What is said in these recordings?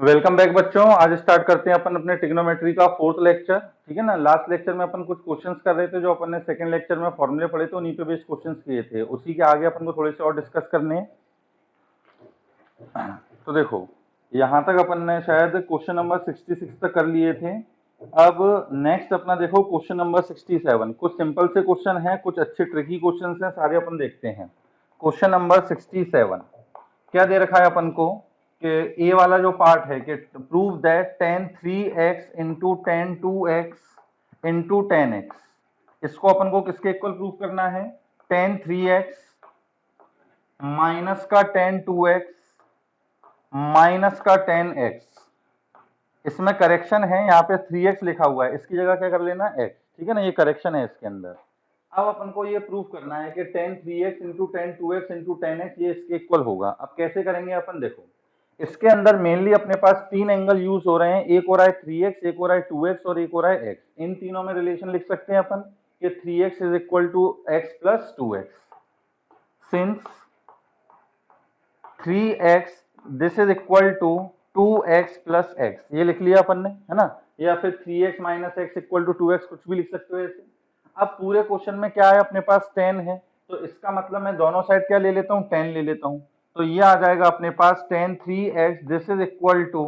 Welcome back बच्चों। आज start करते हैं अपन अपने ट्रिग्नोमेट्री का फोर्थ लेक्चर। ठीक है ना। लास्ट लेक्चर में अपन कुछ क्वेश्चंस कर रहे थे जो अपन ने सेकंड लेक्चर में फॉर्मूले पढ़े थे, उन्हीं पे बेस्ड क्वेश्चंस किए थे। उसी के आगे अपन को थोड़े से और डिस्कस करने हैं। तो देखो, यहाँ तक अपन ने शायद क्वेश्चन नंबर 66 तक कर लिए थे। अब नेक्स्ट अपना देखो क्वेश्चन नंबर 67। कुछ सिंपल से क्वेश्चन है, कुछ अच्छे ट्रिकी क्वेश्चन है, सारे अपन देखते हैं। क्वेश्चन नंबर 67 क्या दे रखा है अपन को कि ए वाला जो पार्ट है कि prove that tan 3x into tan 2x into tan x, इसको अपन को किसके इक्वल प्रूव करना है? tan 3x माइनस का tan 2x माइनस का tan x। इसमें करेक्शन है, यहाँ पे 3x लिखा हुआ है, इसकी जगह क्या कर लेना x। ठीक है ना, ये करेक्शन है इसके अंदर। अब अपन को ये प्रूव करना है कि tan 3x into tan 2x into tan x ये इसके इक्वल होगा। अब कैसे करेंगे अपन? देखो, इसके अंदर मेनली अपने पास तीन एंगल यूज हो रहे हैं। एक हो रहा है 3x, एक हो रहा है 2x और एक हो रहा है x। इन तीनों में रिलेशन लिख सकते हैं अपन कि 3x is equal to x plus 2x। Since 3x this is equal to 2x plus x, ये लिख लिया अपन ने, है ना। या फिर 3x minus x equal to 2x, कुछ भी लिख सकते हो ऐसे। अब पूरे क्वेश्चन में क्या है अपने पास? tan है, तो इसका मतलब मैं दोनों साइड क्या ले लेता हूँ? tan ले लेता हूँ। तो ये आ जाएगा अपने पास tan 3x this is equal to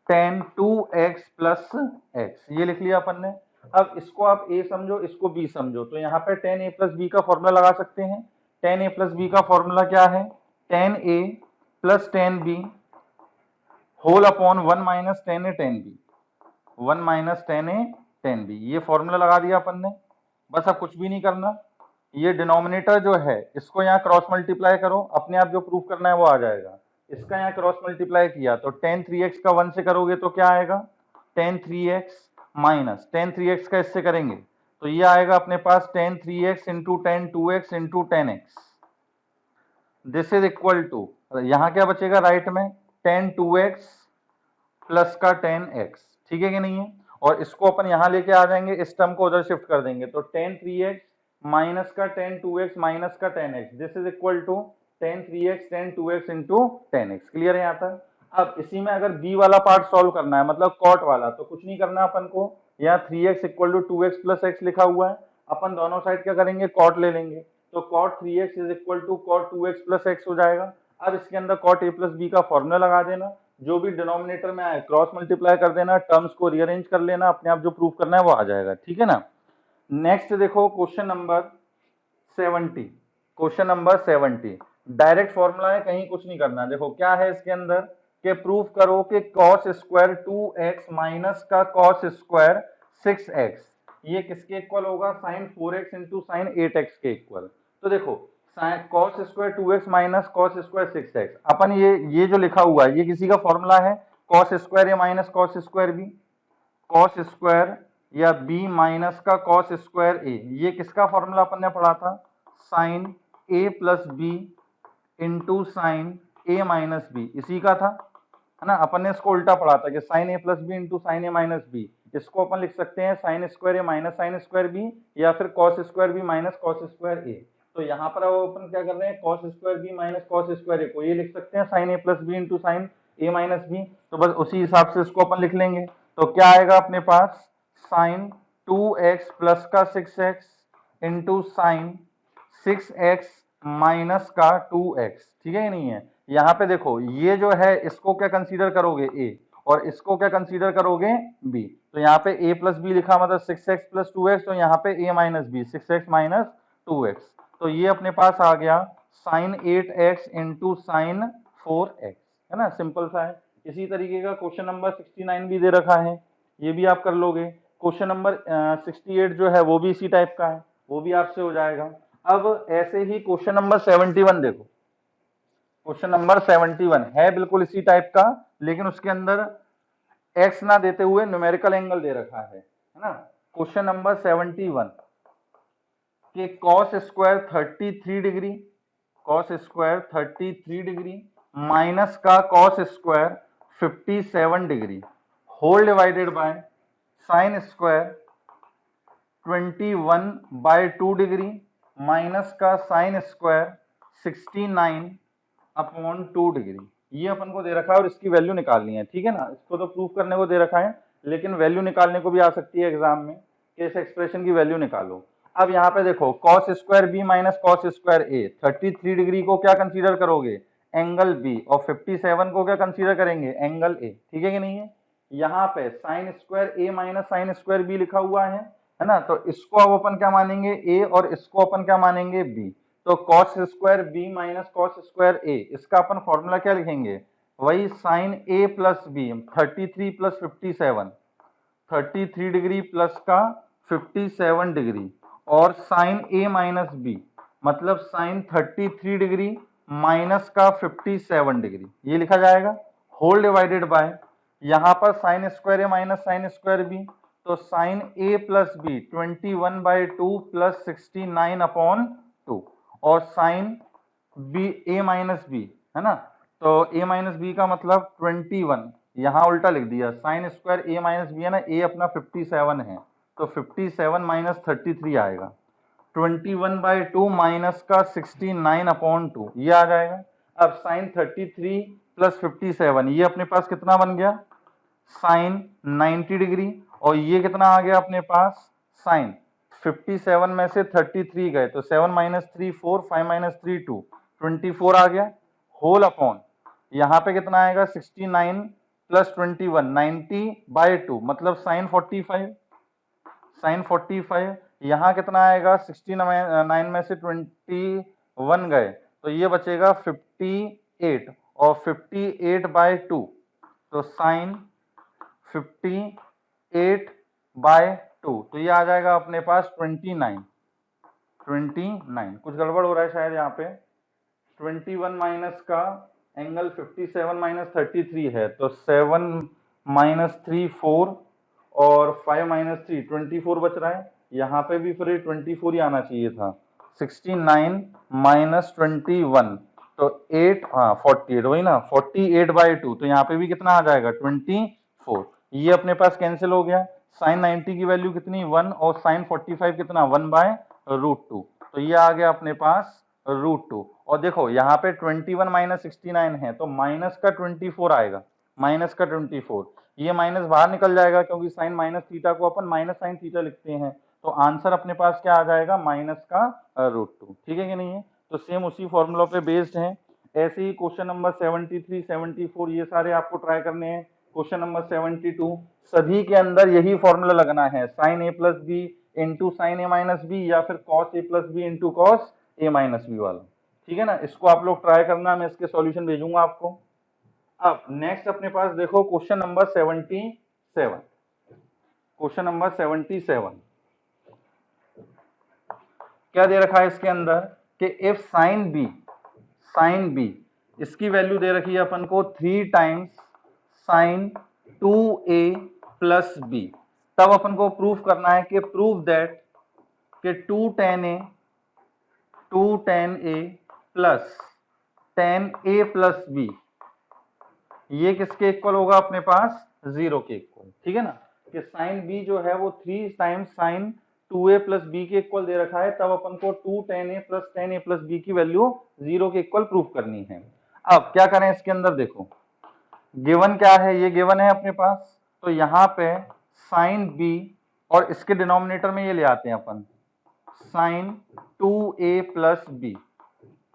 tan 2x plus x, ये लिख लिया अपन ने। अब इसको आप a समझो, इसको b समझो, तो यहाँ पे tan a प्लस b का फॉर्मूला लगा सकते हैं। tan a प्लस b का फॉर्मूला क्या है? tan a plus tan b whole upon 1 minus tan a tan b, 1 minus tan a tan b, ये फॉर्मूला लगा दिया अपन ने। बस अब कुछ भी नहीं करना। ये डिनोमिनेटर जो है इसको यहाँ क्रॉस मल्टीप्लाई करो, अपने आप जो प्रूफ करना है वो आ जाएगा। इसका यहाँ क्रॉस मल्टीप्लाई किया तो tan 3x का 1 से करोगे तो क्या आएगा? tan 3x minus tan 3x का इससे करेंगे तो ये आएगा अपने पास tan 3x into tan 2x into tan x। This is equal to, यहाँ क्या बचेगा राइट में? tan 2x प्लस का tan x। ठीक है कि नहीं है? और इसको अपन यहाँ लेके आ जाएंगे, इस टर्म को उधर शिफ्ट कर देंगे तो tan 3x माइनस का tan 2x माइनस का tan x, this is equal to tan 3x tan 2x into tan x। Clear है यहाँ तक? अब इसी में अगर b वाला पार्ट सॉल्व करना है, मतलब कॉट वाला, तो कुछ नहीं करना अपन को। यहाँ 3x equal to 2x plus x लिखा हुआ है, अपन दोनों साइड क्या करेंगे? कॉट ले लेंगे, तो cot 3x is equal to cot 2x plus x हो जाएगा। अब इसके अंदर cot a प्लस b का फॉर्मूला लगा देना, जो भी डिनोमिनेटर में आए क्रॉस मल्टीप्लाई कर देना, टर्म्स को रीअरेंज कर लेना, अपने आप जो प्रूव करना है वो आ जाएगा। ठीक है ना। नेक्स्ट देखो question number 70। Question number 70 direct formula है, कहीं कुछ नहीं करना। देखो क्या है इसके अंदर कि प्रूफ करो कि cos स्क्वायर 2x माइनस का cos स्क्वायर 6x ये किसके इक्वल होगा? sin 4x into sine 8x के इक्वल। तो देखो cos square 2x minus cos square 6x, अपन ये जो लिखा हुआ है ये किसी का फॉर्मूला है, cos square a minus cos square b, cos square या b माइनस का cos स्क्वायर a, ये किसका फॉर्मूला अपन ने पढ़ा था? Sine a plus b into sine a minus b, इसी का था, है ना। अपन ने इसको उल्टा पढ़ा था कि sine a plus b into sine a minus b. इसको अपन लिख सकते हैं sine square a minus sine square b, या फिर cos square B minus cos square a। तो यहाँ पर अपन क्या कर रहे हैं? cos square B minus cos square a को ये लिख सकते हैं sine a plus b into sine a minus B. तो बस उसी हिसाब से इसको अपन लिख लेंगे। तो क्या आएगा अपने पास? साइन 2x प्लस का 6x into sine 6x minus का 2x। ठीक है कि नहीं है? यहाँ पे देखो ये जो है इसको क्या कंसीडर करोगे? a, और इसको क्या कंसीडर करोगे? b। तो यहाँ पे a प्लस बी लिखा, मतलब 6x प्लस 2x, तो यहाँ पे a minus B 6x minus 2x। तो ये अपने पास आ गया sign 8x into sine 4x, है ना। सिंपल सा है। इसी तरीके का क्वेश्चन नंबर 69 भी दे रखा है, ये भी आप कर लोगे। क्वेश्चन नंबर 68 जो है वो भी इसी टाइप का है, वो भी आपसे हो जाएगा। अब ऐसे ही क्वेश्चन नंबर 71 देखो। क्वेश्चन नंबर 71 है बिल्कुल इसी टाइप का, लेकिन उसके अंदर x ना देते हुए न्यूमेरिकल एंगल दे रखा है ना। क्वेश्चन नंबर 71 कि cos square 33 degree, cos square 33 degree minus का cos square 57 degree whole divided by sine square 21/2 degree minus का साइन स्क्वायर 69/2 डिग्री। ये अपन को दे रखा है और इसकी वैल्यू निकालनी है, ठीक है ना। इसको तो प्रूफ करने को दे रखा है, लेकिन वैल्यू निकालने को भी आ सकती है एग्जाम में कि इस एक्सप्रेशन की वैल्यू निकालो। अब यहाँ पे देखो cos square B minus cos square A, 33 degree को क्या कंसीडर करोगे, एंगल बी, और 57 को क्या कंसीडर करेंगे, एंगल ए, ठीक है कि नहीं है। यहाँ पे साइन स्क्वायर ए माइनस साइन स्क्वायर बी लिखा हुआ है ना, तो इसको अब अपन क्या मानेंगे ए और इसको अपन क्या मानेंगे बी। तो cos square B minus cos square A, इसका अपन फॉर्मूला क्या लिखेंगे, वही sine A plus B, 33 plus 57, 33 degree plus का 57 डिग्री, और साइन ए माइनस बी मतलब साइन 33 डिग्री माइनस का 57 डिग्री, ये लिखा जाएगा, होल डिवाइडेड बाय, यहां पर साइन स्क्वायर ए माइनस साइन स्क्वायर बी, तो sine A plus B 21/2 plus 69 upon 2, और sine B A minus B, है ना, तो ए माइनस बी का मतलब 21, यहां उल्टा लिख दिया, साइन स्क्वायर ए माइनस बी है ना, ए अपना 57 है, तो 57 माइनस 33 आएगा, 21/2 माइनस का 69 अपॉन 2, ये आ जाएगा। अब साइन 33 प्लस 57, ये अपने पास कितना बन गया, साइन 90 डिग्री, और ये कितना आ गया अपने पास, साइन 57 में से 33 गए तो 7 माइनस 3 4, 5 माइनस 3 2, 24 आ गया, होल अपॉन यहाँ पे कितना आएगा 69 प्लस 21, 90/2 मतलब साइन 45, साइन 45, यहाँ कितना आएगा 69 में से 21 गए तो ये बचेगा 58, और 58/2, तो साइन 58/2, तो ये आ जाएगा अपने पास 29, कुछ गड़बड़ हो रहा है शायद यहाँ पे, 21 माइनस का एंगल 57 माइनस 33 है, तो 7 माइनस 3 4, और 5 माइनस 3 24 बच रहा है, यहाँ पे भी फिर 24 ही आना चाहिए था, 69 माइनस 21, तो 8, हाँ 48, वही ना, 48/2, तो यहाँ पे भी कितना आ जाएगा 24, ये अपने पास कैंसिल हो गया, साइन 90 की वैल्यू कितनी 1, और साइन 45 कितना 1/√2, तो ये आ गया अपने पास √2, और देखो यहाँ पे 21 माइनस 69 है तो माइनस का 24 आएगा, माइनस का 24, ये माइनस बाहर निकल जाएगा क्योंकि साइन माइनस थीटा को अपन माइनस साइन थीटा लिखते हैं, तो आंसर अपने पास क्या आ जाएगा, माइनस का √2, ठीक है कि नहीं है। तो सेम उसी फॉर्मूला पे बेस्ड है। ऐसे ही क्वेश्चन नंबर 73 74 ये सारे आपको ट्राई करने हैं। क्वेश्चन नंबर 72 सभी के अंदर यही फॉर्मूला लगना है, sine A plus b into sign A minus B, या फिर cos A plus b into cos A minus B वाला, ठीक है ना। इसको आप लोग ट्राई करना, मैं इसके सॉल्यूशन भेजूंगा आपको। अब नेक्स्ट अपने पास देखो क्वेश्चन नंबर 77, क्वेश्चन नंबर 77 क्या दे रखा है इसके अंदर कि इफ साइन बी इसकी वैल्यू दे रखी है अपन को 3 times sine 2a plus B, तब अपन को प्रूफ करना है कि प्रूव दैट कि 2 tan a plus tan a plus b ये किसके इक्वल होगा, अपने पास 0 के इक्वल, ठीक है ना, कि साइन b जो है वो 3 times sine 2a plus b के इक्वल दे रखा है, तब अपन को 2 tan a plus tan a plus b की वैल्यू 0 के इक्वल प्रूफ करनी है। अब क्या करें इसके अंदर, देखो गिवन क्या है, ये गिवन है अपने पास, तो यहाँ पे साइन b और इसके डिनोमिनेटर में ये ले आते हैं अपन, साइन 2a प्लस बी,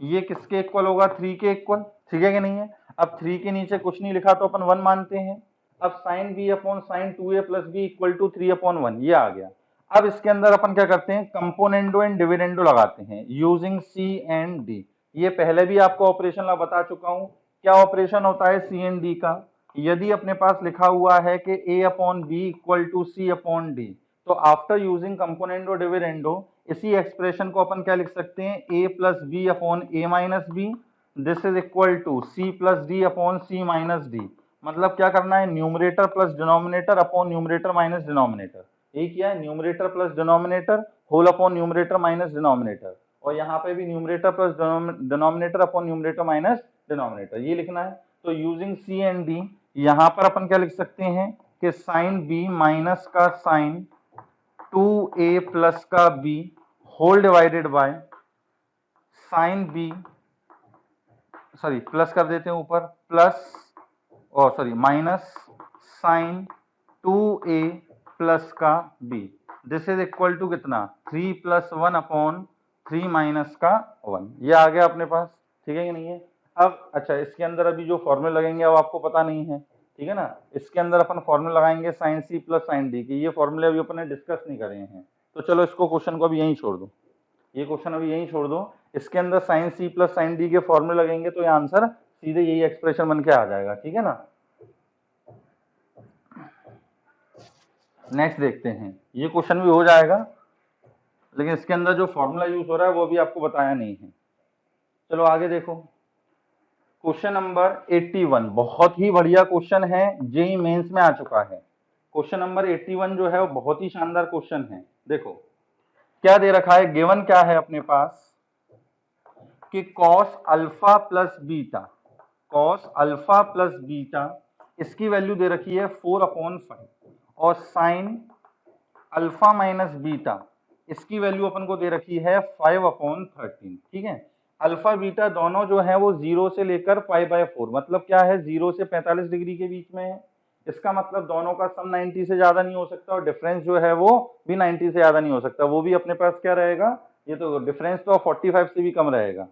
ये किसके इक्वल होगा, 3 के इक्वल, ठीक है कि नहीं है। अब 3 के नीचे कुछ नहीं लिखा तो अपन 1 मानते हैं। अब sine b upon sine 2a plus b equal to 3/1, ये आ गया। अब इसके अंदर अपन क्या करते हैं, कंपोनेंडो एंड डिविडेंडो लगाते हैं यूजिंग सी एंड डी। ये पहले भी आपको ऑपरेशन बता चुका हूं, क्या ऑपरेशन होता है सी एंड डी का, यदि अपने पास लिखा हुआ है कि a अपॉन b equal to c upon d, तो आफ्टर यूजिंग कंपोनेंडो डिविडेंडो इसी एक्सप्रेशन को अपन क्या लिख सकते हैं, a plus b upon a minus B, this is equal to c plus D upon c minus d. मतलब क्या करना है, numerator plus denominator upon numerator minus denominator, ये क्या है, numerator plus denominator whole upon numerator minus denominator, और यहाँ पे भी numerator plus denominator upon numerator minus denominator, ये लिखना है। तो यूजिंग सी एंड डी यहाँ पर अपन क्या लिख सकते हैं कि साइन बी माइनस का साइन 2a प्लस का b whole divided by sine b sorry plus कर देते हैं ऊपर, प्लस और sorry minus sine 2a plus का b, this is equal to कितना 3 प्लस 1 अपॉन 3 माइनस का 1। ये आ गया अपने पास, ठीक है कि नहीं है। अब अच्छा इसके अंदर अभी जो फॉर्मूले लगेंगे अब आपको पता नहीं है, ठीक है ना। इसके अंदर अपन फॉर्मूला लगाएंगे साइन सी प्लस साइन डी की, ये फॉर्मूले अभी अपन ने डिस्कस नहीं करे हैं, तो चलो इसको क्वेश्चन को अभी यहीं छोड़ दो, ये क्वेश्चन अभी यहीं छोड़ दो। इसके अंदर साइन सी प्लस साइन डी के फॉर्मूले लगेंगे तो ये आंसर सीधे यही एक्सप्रेशन बन के आ जाएगा, ठीक है ना। नेक्स्ट देखते हैं, ये क्वेश्चन भी हो जाएगा लेकिन इसके अंदर जो फॉर्मूला यूज हो रहा है वो भी आपको बताया नहीं है। चलो आगे देखो, क्वेश्चन नंबर 81, बहुत ही बढ़िया क्वेश्चन है, जेईई मेंस में आ चुका है। क्वेश्चन नंबर 81 जो है वो बहुत ही शानदार क्वेश्चन है। देखो क्या दे रखा है, गिवन क्या है अपने पास कि cos alpha plus beta, cos alpha plus beta इसकी वैल्यू दे रखी है 4/5 और साइन अल्फा माइनस बीटा इसकी वैल्यू अपन को दे रखी है 5/13, ठीक है। अल्फा बीटा दोनों जो है वो 0 से लेकर π/4, मतलब क्या है 0 से 45 डिग्री के बीच में है। इसका मतलब दोनों का सम 90 से ज्यादा नहीं हो सकता और डिफरेंस जो है वो भी 90 से ज्यादा नहीं हो सकता, वो भी अपने पास क्या रहेगा, ये तो डिफरेंस तो 45 से भी कम रहेगा।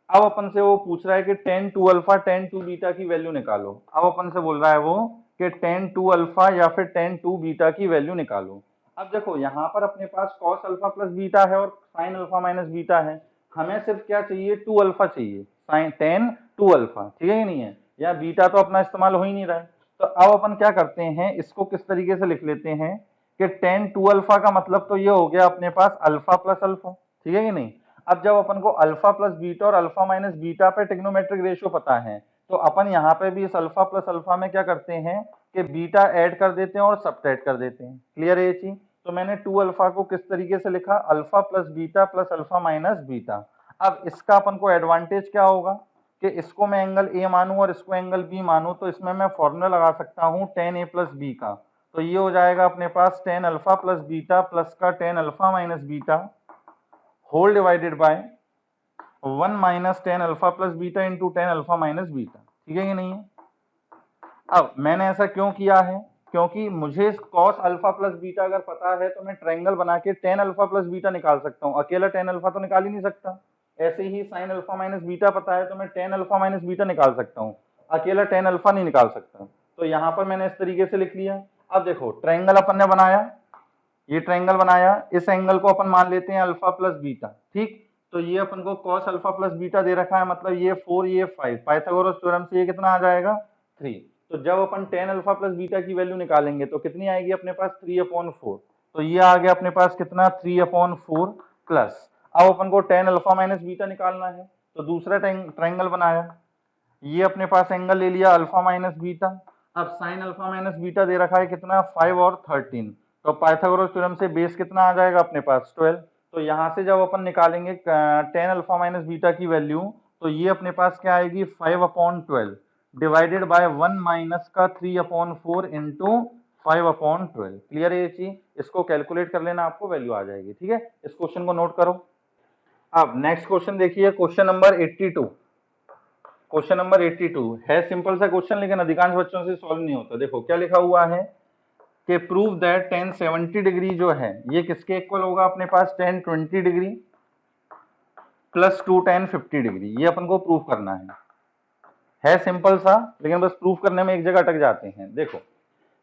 अब अपन से वो पूछ रहा है कि tan 2 अल्फा tan 2 बीटा की वैल्यू निकालो। अब अपन से बोल रहा है वो कि tan 2 अल्फा या फिर tan 2 बीटा की वैल्यू निकालो। अब देखो यहाँ पर अपने पास cos अल्फा प्लस बीटा है और sin अल्फा माइनस बीटा है, हमें सिर्फ क्या चाहिए 2 अल्फा चाहिए, sin tan 2 अल्फा, ठीक है कि नहीं है। या बीटा तो अपना इस्तेमाल हो ही नहीं रहा है, तो अब अपन क्या करते हैं, इसको किस तरीके से लिख लेते हैं कि tan 2 अल्फा का मतलब तो ये हो गया अपने पास अल्फा प्लस अल्फा, ठीक है कि नहीं। अब जब अपन को अल्फा प्लस बीटा और अल्फा माइनस बीटा पे ट्रिग्नोमेट्रिक रेशियो पता है, तो अपन यहाँ पे भी इस अल्फा प्लस अल्फा में क्या करते हैं कि बीटा ऐड कर देते हैं और सब्ट्रैक्ट कर देते हैं। क्लियर है ये चीज। तो मैंने 2 अल्फा को किस तरीके से लिखा, alpha plus alpha minus beta. अब इसका अपन को एडवांटेज क्या होगा कि इसको मैं एंगल ए मानूं और इसको एंगल बी मानूं, तो इसमें मैं फॉर्मूला लगा सकता हूँ tan a प्लस बी का, तो ये हो जाएगा अपने पास tan alpha plus beta plus का tan alpha minus beta whole divided by 1 minus tan alpha plus beta into tan alpha minus beta, ठीक है कि नहीं है। अब मैंने ऐसा क्यों किया है, क्योंकि मुझे cos अल्फा प्लस बीटा अगर पता है तो मैं ट्रायंगल बना के tan अल्फा प्लस बीटा निकाल सकता हूँ, अकेला tan अल्फा तो निकाल ही नहीं सकता। ऐसे ही sin अल्फा माइनस बीटा पता है तो मैं tan अल्फा माइनस बीटा निकाल सकता हूँ, अकेला tan अल्फा नहीं निकाल सकता। तो यहाँ पर मैंने इस तरीके से लिख लिया। अब देखो ट्रायंगल अपन ने बनाया, ये ट्रायंगल बनाया, इस एंगल को अपन मान लेते हैं अल्फा प्लस बीटा, ठीक। तो ये अपन को cos अल्फा प्लस बीटा दे रखा है, मतलब ये 4 ये 5, पाइथागोरस थ्योरम से ये कितना आ जाएगा 3। तो जब अपन tan अल्फा प्लस बीटा की वैल्यू निकालेंगे तो कितनी आएगी अपने पास 3/4, तो ये आ गया अपने पास कितना 3/4 प्लस। अब अपन को tan अल्फा माइनस बीटा निकालना है, तो दूसरा ट्रायंगल बनाया, ये अपने पास एंगल ले लिया अल्फा माइनस बीटा। अब साइन अल्फा माइनस बीटा दे रखा है कितना 5 और 13, तो पाइथागोरस थ्योरम से बेस कितना आ जाएगा अपने पास 12। तो यहाँ से जब अपन निकालेंगे tan अल्फा माइनस बीटा की वैल्यू, तो ये अपने पास क्या आएगी 5/12 डिवाइडेड बाय 1 माइनस का 3/4 इंटू 5/12। क्लियर है ये चीज, इसको कैलकुलेट कर लेना, आपको वैल्यू आ जाएगी, ठीक है। इस क्वेश्चन को नोट करो। अब नेक्स्ट क्वेश्चन देखिए, क्वेश्चन नंबर 82। क्वेश्चन नंबर 82 है सिंपल सा क्वेश्चन, लेकिन अधिकांश बच्चों से सॉल्व नहीं होता। देखो क्या लिखा हुआ है कि प्रूव दैट tan 70 डिग्री जो है ये किसके इक्वल होगा अपने पास tan 20 degree plus 2 tan 50 degree, ये अपन को प्रूव करना है सिंपल सा, लेकिन बस प्रूव करने में एक जगह अटक जाते हैं। देखो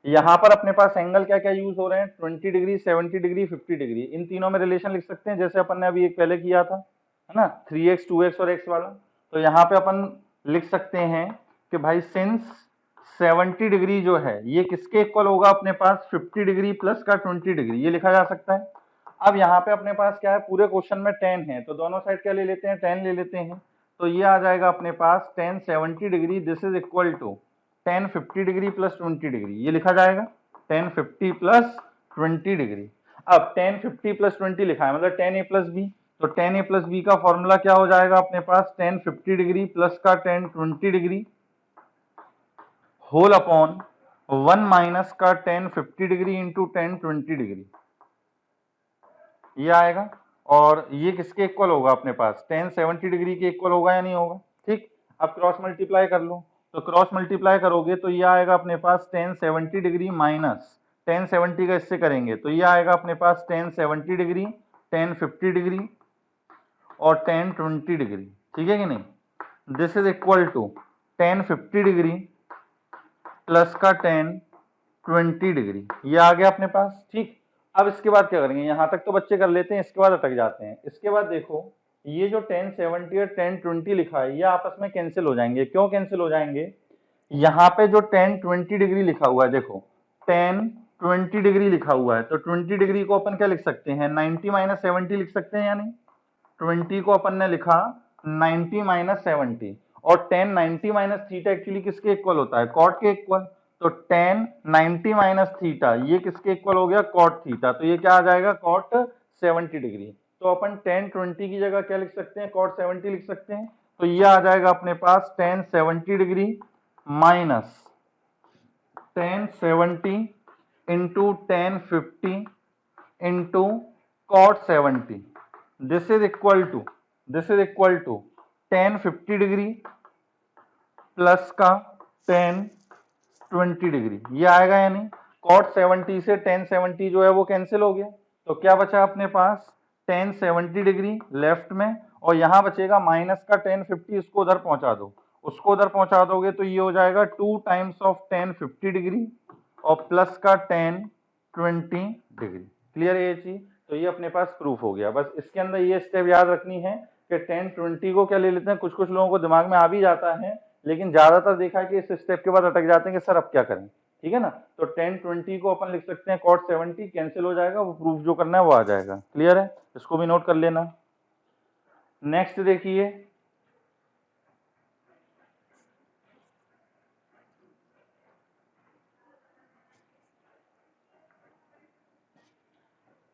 यहाँ पर अपने पास एंगल क्या क्या यूज हो रहे हैं, 20 डिग्री 70 डिग्री 50 डिग्री, इन तीनों में रिलेशन लिख सकते हैं जैसे अपन ने अभी एक पहले किया था, है ना, 3x 2x और x वाला। तो यहाँ पे अपन लिख सकते हैं कि भाई सिंस 70 डिग्री जो है ये किसके इक्वल होगा अपने पास 50 डिग्री प्लस का 20 डिग्री, ये लिखा जा सकता है। अब यहाँ पे अपने पास क्या है, पूरे क्वेश्चन में tan है तो दोनों साइड क्या ले लेते हैं, tan ले लेते हैं। तो ये आ जाएगा अपने पास tan 70 degree this is equal to tan 50 degree plus 20 degree, ये लिखा जाएगा tan 50 प्लस 20 डिग्री। अब tan 50 प्लस 20 लिखा है मतलब tan a प्लस बी, तो tan a प्लस बी का फॉर्मूला क्या हो जाएगा अपने पास tan 50 डिग्री प्लस का tan 20 degree whole upon 1 minus का tan 50 degree into tan 20 degree, ये आएगा। और ये किसके इक्वल होगा अपने पास tan 70 डिग्री के इक्वल होगा या नहीं होगा, ठीक। अब क्रॉस मल्टीप्लाई कर लो, तो क्रॉस मल्टीप्लाई करोगे तो ये आएगा अपने पास tan 70 डिग्री माइनस tan 70 का इससे करेंगे तो ये आएगा अपने पास tan 70 डिग्री, tan 50 डिग्री और tan 20 डिग्री, ठीक है कि नहीं। This is equal to tan 50 degree plus का tan 20 डिग्री, ये आ गया अपने पास, ठीक। अब इसके बाद क्या करेंगे, यहां तक तो बच्चे कर लेते हैं, इसके बाद अटक जाते हैं। इसके बाद देखो ये जो tan 70 और tan 20 लिखा है ये आपस में कैंसिल हो जाएंगे। क्यों कैंसिल हो जाएंगे, यहाँ पे जो tan 20 डिग्री लिखा हुआ है, देखो tan 20 डिग्री लिखा हुआ है, तो 20 डिग्री को अपन क्या लिख सकते हैं, 90 माइनस 70 लिख सकते हैं या नहीं। 20 को अपन ने लिखा 90 माइनस 70 और tan 90 माइनस थीटा एक्चुअली किसके इक्वल होता है, कॉट के इक्वल। तो tan 90 माइनस थीटा ये किसके इक्वल हो गया, कॉट थीटा, तो ये क्या आ जाएगा, कॉट 70 डिग्री। तो अपन tan 20 की जगह क्या लिख सकते हैं, कॉट 70 लिख सकते हैं। तो ये आ जाएगा अपने पास tan 70 degree minus tan 70 into tan 50 into cot 70, this is equal to tan 50 degree plus का tan 20 डिग्री, ये आएगा या नहीं। cot 70 से tan 70 जो है वो कैंसिल हो गया, तो क्या बचा अपने पास tan 70 डिग्री लेफ्ट में, और यहां बचेगा माइनस का tan 50, इसको उधर पहुंचा दो, उसको उधर पहुंचा दोगे तो ये हो जाएगा 2 टाइम्स ऑफ tan 50 डिग्री और प्लस का tan 20 डिग्री। क्लियर है ये चीज, तो ये अपने पास प्रूफ हो गया। बस इसके अंदर ये स्टेप याद रखनी है कि tan 20 को क्या ले लेते हैं, कुछ कुछ लोगों को दिमाग में आ भी जाता है, लेकिन ज्यादातर देखा है कि इस स्टेप के बाद अटक जाते हैं कि सर अब क्या करें, ठीक है ना। तो tan 20 को अपन लिख सकते हैं cot 70, कैंसिल हो जाएगा, वो प्रूफ जो करना है वो आ जाएगा। क्लियर है, इसको भी नोट कर लेना। नेक्स्ट देखिए,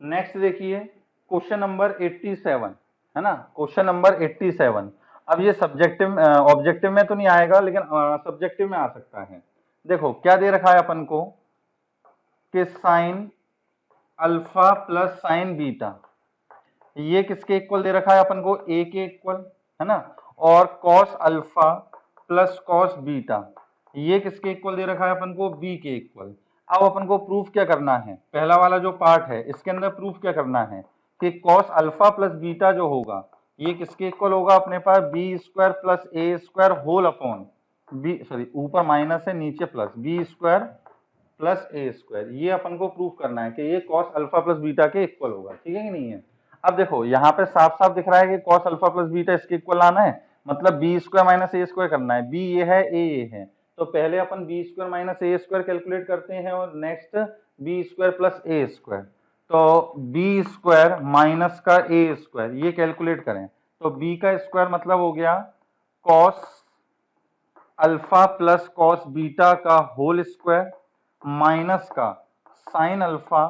नेक्स्ट देखिए क्वेश्चन नंबर 87 है ना, क्वेश्चन नंबर 87। अब ये सब्जेक्टिव ऑब्जेक्टिव में तो नहीं आएगा, लेकिन सब्जेक्टिव में आ सकता है। देखो क्या दे रखा है अपन को कि sign alpha plus sign beta, ये किसके इक्वल दे रखा है अपन को, ए के इक्वल, है ना। और cos alpha plus cos beta, ये किसके इक्वल दे रखा है अपन को, बी के इक्वल। अब अपन को प्रूफ क्या करना है, पहला वाला जो पार्ट है इसके अंदर प्रूफ क्या करना है कि कॉस अल्फा प्लस बीटा जो होगा ये किसके इक्वल होगा, अपने पास B square plus A square whole upon B, sorry ऊपर माइनस है नीचे plus, B square plus A square, ये अपन को प्रूफ करना है कि ये कॉस अल्फा प्लस बीटा के इक्वल होगा, ठीक है कि नहीं है। अब देखो यहाँ पे साफ साफ दिख रहा है कि कॉस अल्फा प्लस बीटा इसके इक्वल आना है, मतलब बी स्क्वायर माइनस ए स्क्वायर करना है, बी ये है ए ये है, तो पहले अपन बी स्क्वायर माइनस ए स्क्वायर कैलकुलेट करते हैं और next B square plus A square. तो बी स्क्वायर माइनस का ए स्क्वायर ये कैलकुलेट करें, तो बी का स्क्वायर मतलब हो गया cos alpha plus cos beta का होल स्क्वायर माइनस का sign alpha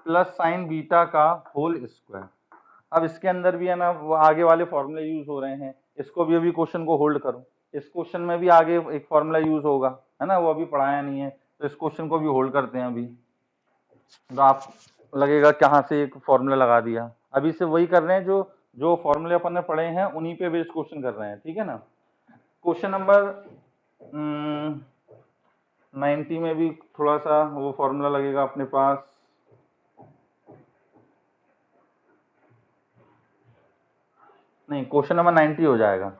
plus sign beta का होल स्क्वायर। अब इसके अंदर भी है ना वो आगे वाले फॉर्मूले यूज हो रहे हैं, इसको भी अभी क्वेश्चन को होल्ड करो, इस क्वेश्चन में भी आगे एक फॉर्मूला यूज होगा, है ना, वो अभी पढ़ाया नहीं है, तो इस क्वेश्चन को भी होल्ड करते हैं अभी। तो आप लगेगा कहाँ से एक फॉर्मूला लगा दिया, अभी से वही कर रहे हैं जो जो फॉर्मूले अपन ने पढ़े हैं उन्हीं पे बेस्ड क्वेश्चन कर रहे हैं, ठीक है ना। क्वेश्चन नंबर 90 में भी थोड़ा सा वो फॉर्मूला लगेगा अपने पास, नहीं क्वेश्चन नंबर 90 हो जाएगा।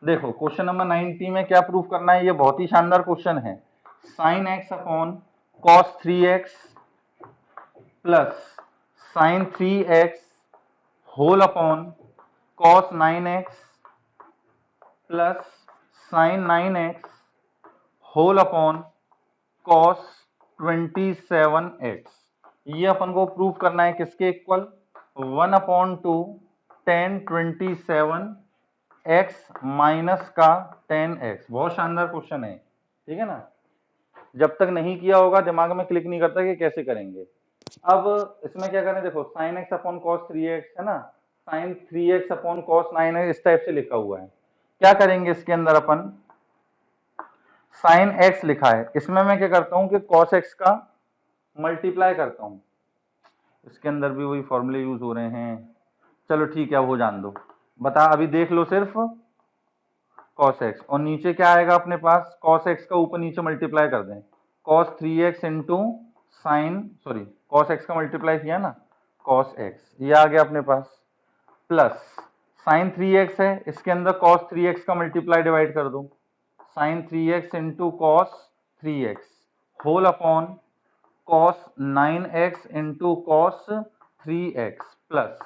देखो क्वेश्चन नंबर 90 में क्या प्रूफ करना है, ये बहुत ही शानदार क्वेश्चन है। Sine x upon cos 3x plus sine 3x whole upon cos 9x plus sine 9x whole upon cos 27x, ये अपन को प्रूफ करना है किसके इक्वल, 1/2 tan 27x माइनस का tan x। बहुत शानदार क्वेश्चन है, ठीक है ना, जब तक नहीं किया होगा दिमाग में क्लिक नहीं करता कि कैसे करेंगे। अब इसमें क्या करें, देखो sign x upon cos 3x है ना, sign 3x upon cos 9x इस टाइप से लिखा हुआ है। क्या करेंगे इसके अंदर अपन, साइन x लिखा है, इसमें मैं क्या करता हूं कि cos x का मल्टीप्लाई करता हूं, इसके अंदर भी वही फॉर्मूले यूज हो रहे हैं, चलो ठीक है वो जान दो, बता अभी देख लो सिर्फ cos x, और नीचे क्या आएगा अपने पास, cos x का ऊपर नीचे मल्टीप्लाई कर दें, cos 3x into sign, sorry cos x का मल्टीप्लाई किया ना, cos x, ये आ गया अपने पास, प्लस साइन 3x है, इसके अंदर cos 3x का मल्टीप्लाई डिवाइड कर दो, sine 3x into cos 3x whole upon cos 9x into cos 3x plus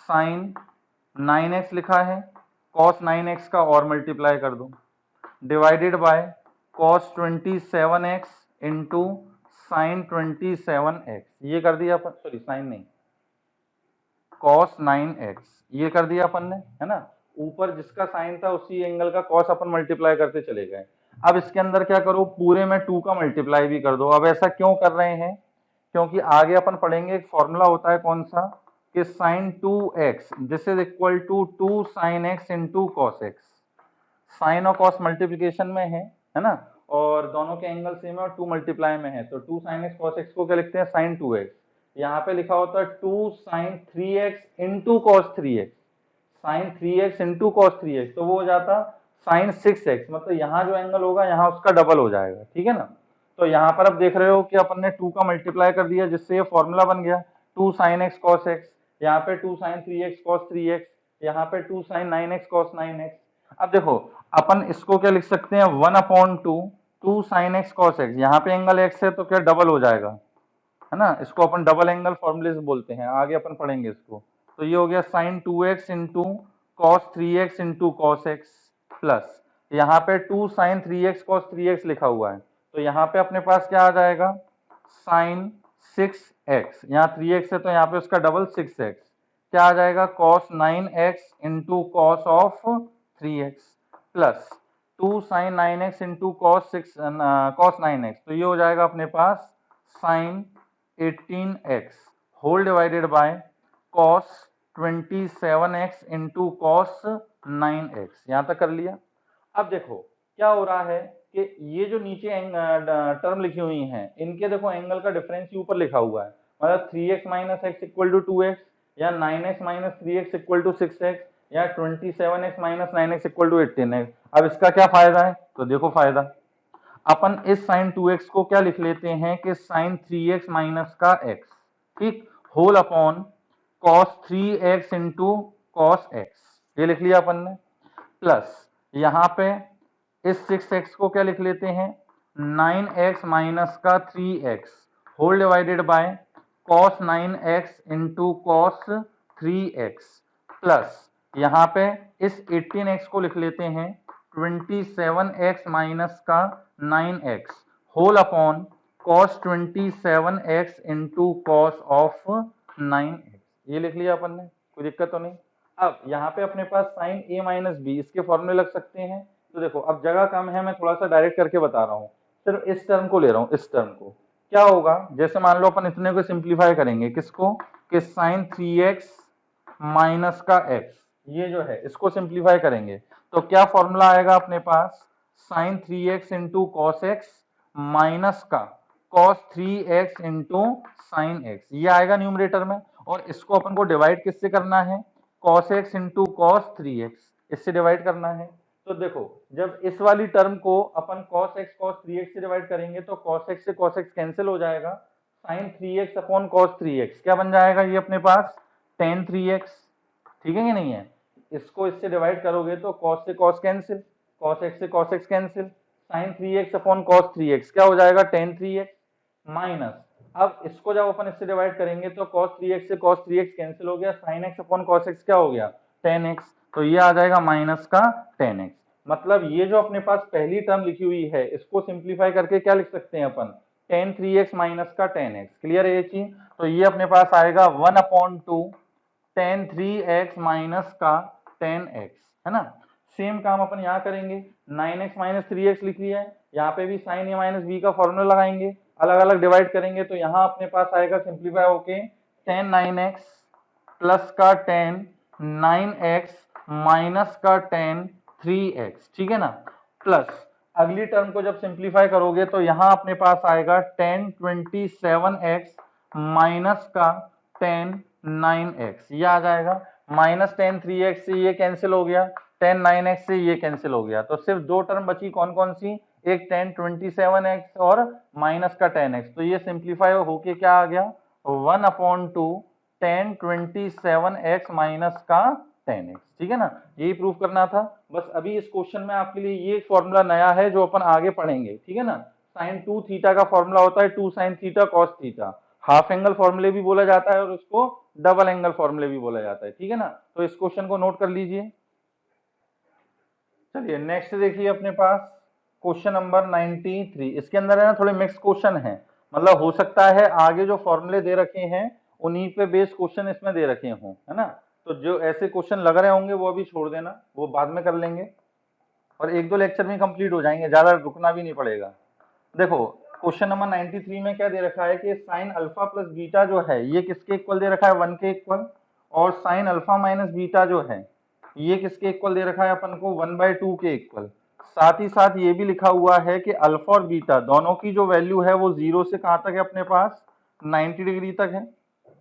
sine 9x लिखा है, cos 9x का और मल्टीप्लाई कर दो, divided by cos 27x into sine 27x, ये कर दिया अपन, सॉरी साइन नहीं, cos 9x ये कर दिया अपन ने, है ना, ऊपर जिसका साइन था उसी एंगल का cos अपन मल्टीप्लाई करते चले गए। अब इसके अंदर क्या करो, पूरे में 2 का मल्टीप्लाई भी कर दो। अब ऐसा क्यों कर रहे हैं, क्योंकि आगे अपन पढ़ेंगे एक फॉर्मूला होता है कौन सा, कि sine 2x this is equal to 2 sine x into cos x, sine और कॉस मल्टीप्लीकेशन में है ना, और दोनों के एंगल सेम है और 2 मल्टीप्लाई में है, तो 2 साइन एक्स कॉस एक्स को क्या लिखते हैं, साइन 2x, यहाँ पे लिखा होता है 2 sine 3x into cos 3x, sine 3x into cos 3x, तो वो हो जाता साइन 6x, मतलब यहाँ जो एंगल होगा यहाँ उसका डबल हो जाएगा, ठीक है ना। तो यहाँ पर अब देख रहे हो कि अपन ने 2 का मल्टीप्लाई कर दिया, जिससे ये फॉर्मूला बन गया 2 साइन एक्स कॉस एक्स, यहाँ पे 2 साइन 3x कॉस 3x, यहाँ पे 2 साइन 9x कॉस 9x। अब देखो अपन इसको क्या लिख सकते हैं, 1/2 2 साइन एक्स कॉस एक्स, यहाँ पे एंगल x है तो क्या डबल हो जाएगा, है ना, इसको अपन डबल एंगल फॉर्मूले से बोलते हैं, आगे अपन पढ़ेंगे इसको। तो ये हो गया sine 2x into cos 3x into cos x, plus यहाँ पे 2 साइन 3x कॉस 3x लिखा हुआ है, तो यहाँ पे अपने पास क्या आ जाएगा, साइन 6x, यहाँ 3x है तो यहाँ पे उसका डबल 6x, क्या आ जाएगा, cos 9x into cos of 3x, plus 2 sine 9x into cos 9x, तो ये हो जाएगा अपने पास sine 18x whole divided by cos 27x into cos 9x, यहाँ तक कर लिया। अब देखो क्या हो रहा है कि ये जो नीचे टर्म लिखी हुई हैं, इनके देखो एंगल का डिफरेंस ऊपर लिखा हुआ है, मतलब 3x minus x equal to 2x, या 9x minus 3x equal to 6x, या 27x minus 9x equal to 18x। अब इसका क्या फायदा है, तो देखो फायदा, अपन इस साइन 2x को क्या लिख लेते हैं कि साइन 3x माइनस का x, ठीक, whole upon cos 3x into cos x, ये लिख लिया अपन ने, प्लस यहाँ पे इस 6x को क्या लिख लेते हैं, 9x माइनस का 3x whole divided by cos 9x into cos 3x, plus यहाँ पे इस 18x को लिख लेते हैं 27x माइनस का 9x whole upon cos 27x into cos of 9x, ये लिख लिया अपन ने, कोई दिक्कत तो नहीं। अब यहाँ पे अपने पास साइन a माइनस बी, इसके फॉर्मूले लग सकते हैं, तो देखो अब जगह कम है, मैं थोड़ा सा डायरेक्ट करके बता रहा हूँ, सिर्फ इस टर्म को ले रहा हूँ, इस टर्म को क्या होगा, जैसे मान लो अपन इतने को सिंप्लीफाई करेंगे, किसको, कि साइन 3x माइनस का x, ये जो है इसको सिंप्लीफाई करेंगे तो क्या फॉर्मूला आएगा अपने पास, sine 3x into cos x minus का cos 3x into sine x, ये आएगा न्यूमरेटर में, और इसको अपन को डिवाइड किससे करना है, cos x into cos 3x, इससे डिवाइड करना है। तो देखो जब इस वाली टर्म को अपन cos x cos 3x से डिवाइड करेंगे तो cos x से cos x कैंसिल हो जाएगा, sign 3x upon cos 3x क्या बन जाएगा, ये अपने पास tan 3x, ठीक है कि नहीं है, इसको इससे डिवाइड करोगे तो cos से cos कैंसिल, cos x से cos x cancel, sine 3x upon cos 3x क्या हो जाएगा, tan 3x, माइनस अब इसको जब अपन इससे डिवाइड करेंगे तो cos 3x से cos 3x कैंसिल हो गया, sin x upon cos x क्या हो गया, tan x, तो ये आ जाएगा माइनस का tan x, मतलब ये जो अपने पास पहली टर्म लिखी हुई है इसको सिंप्लीफाई करके क्या लिख सकते हैं अपन, tan 3x माइनस का tan x, क्लियर है ये चीज, तो ये अपने पास आएगा 1/2 tan 3x माइनस का tan x, है ना। सेम काम अपन यहाँ करेंगे, 9x माइनस 3x लिख लिया है, यहाँ पे भी साइन a माइनस बी का फॉर्मूला लगाएंगे, अलग अलग डिवाइड करेंगे तो यहाँ अपने पास आएगा सिंप्लीफाई होके tan 9x प्लस का tan 9x माइनस का tan 3x, ठीक है ना, प्लस अगली टर्म को जब सिंप्लीफाई करोगे तो यहाँ अपने पास आएगा tan 27x माइनस का tan 9x, ये आ जाएगा, माइनस tan 3x से ये कैंसिल हो गया, tan 9x से ये कैंसिल हो गया, तो सिर्फ दो टर्म बची, कौन कौन सी, एक tan 27x और माइनस का tan x, तो ये सिंप्लीफाई होके क्या आ गया 1/2 tan 27x माइनस का tan x, ठीक है ना, यही प्रूव करना था बस। अभी इस क्वेश्चन में आपके लिए ये फॉर्मूला नया है जो अपन आगे पढ़ेंगे, ठीक है ना। sin 2 थीटा का फॉर्मूला होता है 2 sin theta cos theta, half angle फॉर्मूले भी बोला जाता है और उसको डबल एंगल फॉर्मूले भी बोला जाता है, ठीक है ना। तो इस क्वेश्चन को नोट कर लीजिए। चलिए नेक्स्ट देखिए अपने पास क्वेश्चन नंबर 93। इसके अंदर है ना थोड़े मिक्स क्वेश्चन है, मतलब हो सकता है आगे जो फॉर्मूले दे रखे हैं उन्हीं पे बेस क्वेश्चन इसमें दे रखे हों, है ना। तो जो ऐसे क्वेश्चन लग रहे होंगे वो अभी छोड़ देना, वो बाद में कर लेंगे और एक दो लेक्चर में कंप्लीट हो जाएंगे, ज्यादा रुकना भी नहीं पड़ेगा। देखो क्वेश्चन नंबर 93 में क्या दे रखा है कि साइन अल्फा प्लस बीटा जो है ये किसके इक्वल दे रखा है 1 के इक्वल, और साइन अल्फा माइनस बीटा जो है ये किसके इक्वल दे रखा है अपन को 1/2 के इक्वल। साथ ही साथ ये भी लिखा हुआ है कि अल्फा और बीटा दोनों की जो वैल्यू है वो 0 से कहां तक है अपने पास 90 डिग्री तक है,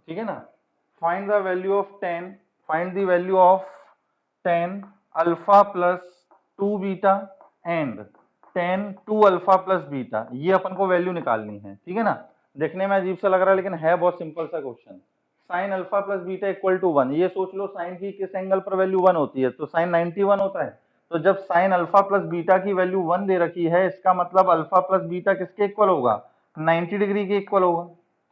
ठीक है ना। Find the value of 10, find the value of 10 alpha plus 2 beta and 10 2 alpha plus beta, ये अपन को वैल्यू निकालनी है, ठीक है ना। देखने में अजीब सा लग रहा है लेकिन है बहुत सिंपल सा question. Sine alpha plus beta equal to 1, ये सोच लो साइन की किस एंगल पर वैल्यू 1 होती है, तो साइन 91 होता है। तो जब साइन अल्फा प्लस बीटा की वैल्यू 1 दे रखी है इसका मतलब अल्फा प्लस बीटा किसके इक्वल होगा 90 डिग्री के इक्वल होगा,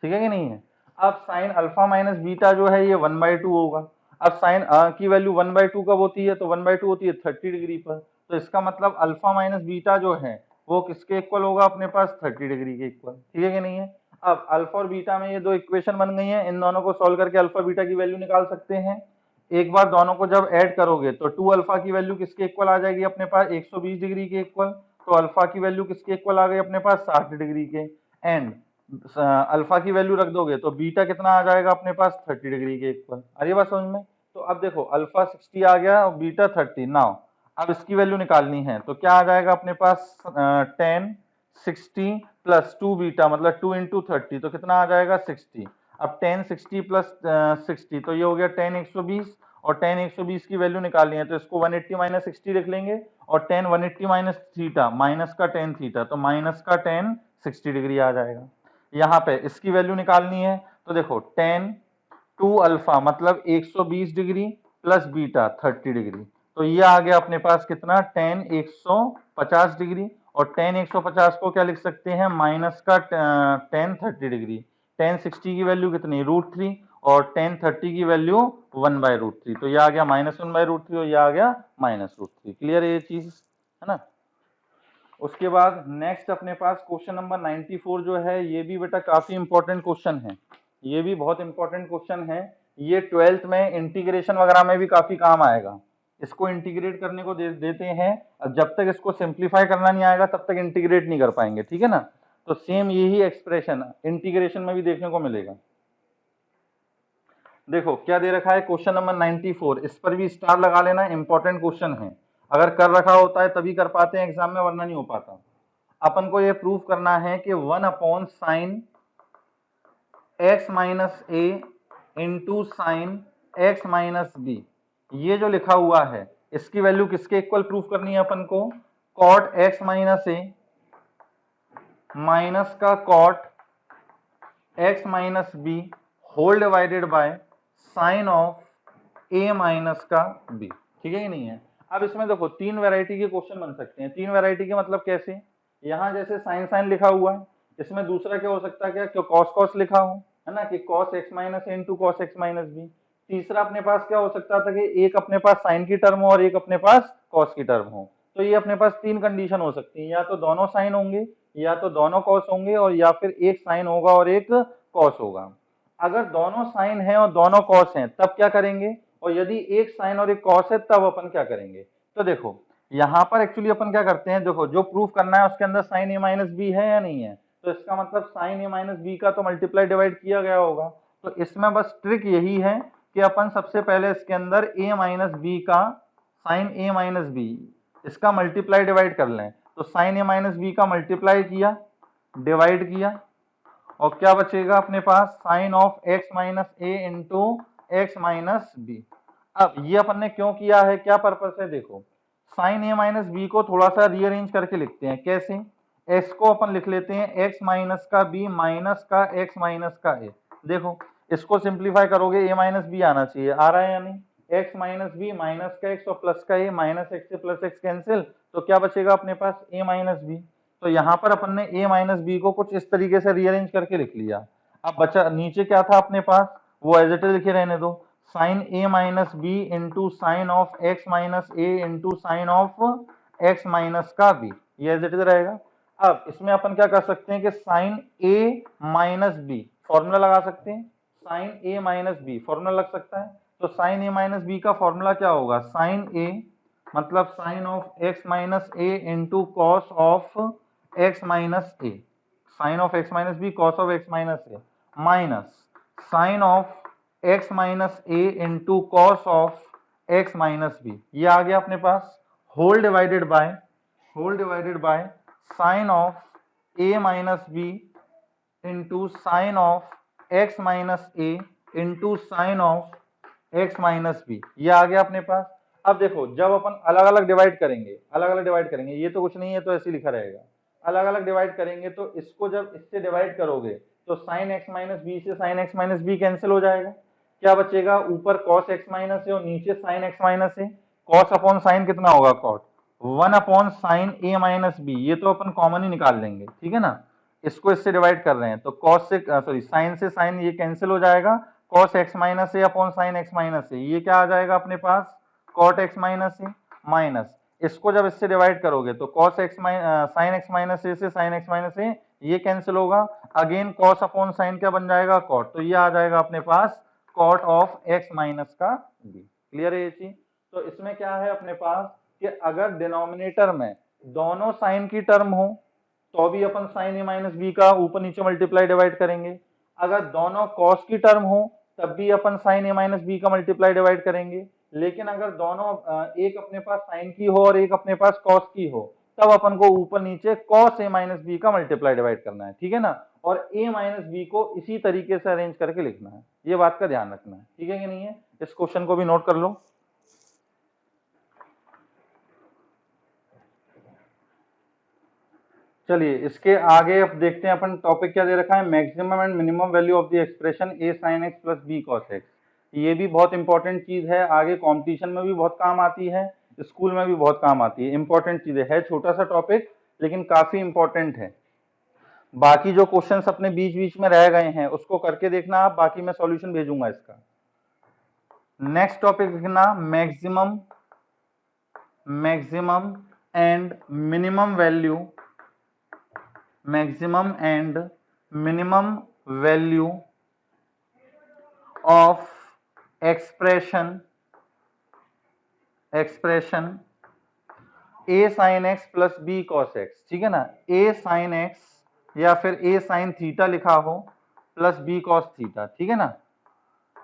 ठीक है कि नहीं है। अब साइन अल्फा माइनस बीटा जो है ये 1/2 होगा। अब साइन की वैल्यू 1/2 कब होती है, तो 1/2 होती है 30 डिग्री पर, तो इसका मतलब अल्फा माइनस बीटा जो है वो किसके इक्वल होगा अपने पास 30 डिग्री के इक्वल, ठीक है कि नहीं है। अब अल्फा और बीटा में ये दो इक्वेशन बन गई हैं, इन दोनों को सॉल्व करके अल्फा बीटा की वैल्यू निकाल सकते हैं। एक बार दोनों को जब ऐड करोगे तो 2 अल्फा की वैल्यू किसके इक्वल आ जाएगी अपने पास 120 डिग्री के इक्वल, तो अल्फा की वैल्यू किसके इक्वल आ गई अपने पास 60 डिग्री के, एंड अल्फा की वैल्यू रख दोगे तो बीटा कितना आ जाएगा अपने पास 30 डिग्री के इक्वल। अरे बात समझ में। तो अब देखो अल्फा 60 आ गया और बीटा 30, नाउ अब इसकी वैल्यू निकालनी है तो क्या आ जाएगा अपने पास 10 60 प्लस 2 बीटा मतलब 2 इंटू 30 तो कितना आ जाएगा 60। अब 10 60 प्लस 60 तो ये हो गया 10 120, और 10 120 की वैल्यू निकालनी है तो इसको 180 माइनस 60 लिख लेंगे, और 10 180 माइनस थीटा माइनस का 10 थीटा, तो माइनस का 10 60 डिग्री आ जाएगा। यहाँ पे इसकी वैल्यू निकालनी है तो देखो 10 2 अल्फा मतलब 120 डिग्री प्लस बीटा 30 डिग्री, तो ये आ गया अपने पास कितना 10 150 डिग्री, और 10 150 को क्या लिख सकते हैं माइनस का 10 30 डिग्री। 10 60 की वैल्यू कितनी √3 और 10 30 की वैल्यू 1/√3, तो ये आ गया -1/√3 और ये आ गया -√3। क्लियर है ये चीज, है ना। उसके बाद नेक्स्ट अपने पास क्वेश्चन नंबर 94 जो है ये भी बेटा काफी इंपॉर्टेंट क्वेश्चन है, ये भी बहुत इंपॉर्टेंट क्वेश्चन है। ये 12th में इंटीग्रेशन वगैरह में भी काफी काम आएगा, इसको इंटीग्रेट करने को देते हैं, जब तक इसको सिंप्लीफाई करना नहीं आएगा तब तक इंटीग्रेट नहीं कर पाएंगे, ठीक है ना। तो सेम यही एक्सप्रेशन इंटीग्रेशन में भी देखने को मिलेगा। देखो क्या दे रखा है क्वेश्चन नंबर 94, इस पर भी स्टार लगा लेना, इंपॉर्टेंट क्वेश्चन है, अगर कर रखा होता है तभी कर पाते हैं एग्जाम में वरना नहीं हो पाता। अपन को ये प्रूव करना है कि 1/sin x माइनस ए into sine x minus B, ये जो लिखा हुआ है इसकी वैल्यू किसके इक्वल प्रूफ करनी है अपन को cot x माइनस ए माइनस का cot x minus b whole divided by sine of a minus का b, ठीक है कि नहीं है। अब इसमें देखो तीन वैरायटी के क्वेश्चन बन सकते हैं, तीन वैरायटी के मतलब कैसे, यहाँ जैसे साइन साइन लिखा हुआ है, इसमें दूसरा क्या हो सकता है क्या कॉस कॉस लिखा हो, है ना, कि cos x माइनस ए into cos x minus B. तीसरा अपने पास क्या हो सकता था कि एक अपने पास साइन की टर्म हो और एक अपने पास कॉस की टर्म हो, तो ये अपने पास तीन कंडीशन हो सकती है, या तो दोनों साइन होंगे या तो दोनों कॉस होंगे और या फिर एक साइन होगा और एक कॉस होगा। अगर दोनों साइन है और दोनों कॉस हैं तब क्या करेंगे, और यदि एक साइन और एक कॉस है तब अपन क्या करेंगे। तो देखो यहाँ पर एक्चुअली अपन क्या करते हैं, देखो जो प्रूफ करना है उसके अंदर साइन ए माइनस बी है या नहीं है, तो इसका मतलब साइन ए माइनस बी का तो मल्टीप्लाई डिवाइड किया गया होगा। तो इसमें बस ट्रिक यही है कि अपन सबसे पहले इसके अंदर a माइनस बी का साइन ए माइनस बी इसका मल्टीप्लाई डिवाइड कर लें, तो साइन ए माइनस बी का मल्टीप्लाई किया डिवाइड किया और क्या बचेगा अपने पास sine of x minus A into x minus B. अब ये अपन ने क्यों किया है, क्या पर्पस है, देखो साइन ए माइनस बी को थोड़ा सा रीअरेंज करके लिखते हैं। कैसे, एक्स को अपन लिख लेते हैं एक्स माइनस का बी माइनस का एक्स माइनस का ए। देखो इसको सिंप्लीफाई करोगे ए माइनस बी आना चाहिए, आ रहा है या नहीं, एक्स माइनस बी माइनस का एक्स और प्लस का ए, माइनस एक्स से प्लस एक्स कैंसिल, तो क्या बचेगा अपने पास ए माइनस बी। तो यहाँ पर अपन ने ए माइनस बी को कुछ इस तरीके से रीअरेंज करके लिख लिया। अब बचा नीचे क्या था अपने पास, वो एज इट इज लिखे रहने दो, sine A minus B into sine of x minus A into sine of x minus का बी, ये एज इट इज रहेगा। अब इसमें अपन क्या कर सकते हैं कि साइन ए माइनस बी फॉर्मूला लगा सकते हैं, साइन ए माइनस बी फॉर्मूला लग सकता है। तो साइन ए माइनस बी का फॉर्मूला क्या होगा, साइन ए मतलब sine of x minus A into cos of x minus A, sine of x minus B cos of x minus A, minus sine of x minus A into cos of x minus B, ये आ गया अपने पास, whole divided by sine of A minus B into sine of x minus A into sine of x minus B, ये आ गया अपने पास। अब देखो जब अपन अलग अलग डिवाइड करेंगे, ये तो कुछ नहीं है तो ऐसे लिखा रहेगा, अलग अलग डिवाइड करेंगे तो इसको जब इससे डिवाइड करोगे तो साइन एक्स माइनस बी से sine x minus b cancel हो जाएगा, क्या बचेगा, ऊपर कॉस एक्स माइनस है और नीचे साइन एक्स माइनस है, कॉस अपॉन साइन कितना होगा कॉट, 1 अपॉन साइन ए माइनस बी, ये तो अपन कॉमन ही निकाल लेंगे, ठीक है ना, इसको इससे डिवाइड कर रहे हैं तो कॉस से सॉरी साइन से साइन ये कैंसिल हो जाएगा, cos x minus A upon sine x minus A, ये क्या आ जाएगा अपने पास, कॉट एक्स माइनस ए, माइनस इसको जब इससे डिवाइड करोगे तो cos x sine x minus A से साइन एक्स माइनस ए ये कैंसिल होगा, अगेन कॉस अपॉन साइन क्या बन जाएगा कॉट, तो ये आ जाएगा अपने पास कॉट ऑफ एक्स माइनस का बी। क्लियर है ये चीज। तो इसमें क्या है अपने पास कि अगर डिनोमिनेटर में दोनों साइन की टर्म हो तो भी अपन साइन ए माइनस बी का ऊपर नीचे मल्टीप्लाई डिवाइड करेंगे, अगर दोनों कॉस की टर्म हो तब भी अपन साइन ए माइनस बी का मल्टीप्लाई डिवाइड करेंगे, लेकिन अगर दोनों एक अपने पास साइन की हो और एक अपने पास कॉस की हो तब अपन को ऊपर नीचे कॉस ए माइनस बी का मल्टीप्लाई डिवाइड करना है, ठीक है ना, और ए माइनस बी को इसी तरीके से अरेंज करके लिखना है, ये बात का ध्यान रखना है, ठीक है कि नहीं है, इस क्वेश्चन को भी नोट कर लो। चलिए इसके आगे अब देखते हैं अपन टॉपिक क्या दे रखा है, maximum and minimum value of the expression a sine x plus b cos x. ये भी बहुत इंपॉर्टेंट चीज है, आगे कंपटीशन में भी बहुत काम आती है, स्कूल में भी बहुत काम आती है, इंपॉर्टेंट चीज है छोटा सा टॉपिक लेकिन काफी इंपॉर्टेंट है। बाकी जो क्वेश्चंस अपने बीच बीच में रह गए हैं उसको करके देखना आप, बाकी मैं सॉल्यूशन भेजूंगा इसका। नेक्स्ट टॉपिक लिखना maximum and minimum value, maximum and minimum value of expression a sin x plus b cos x, ठीक है ना, a sin x या फिर a sin थीटा लिखा हो प्लस b cos थीटा, ठीक है ना,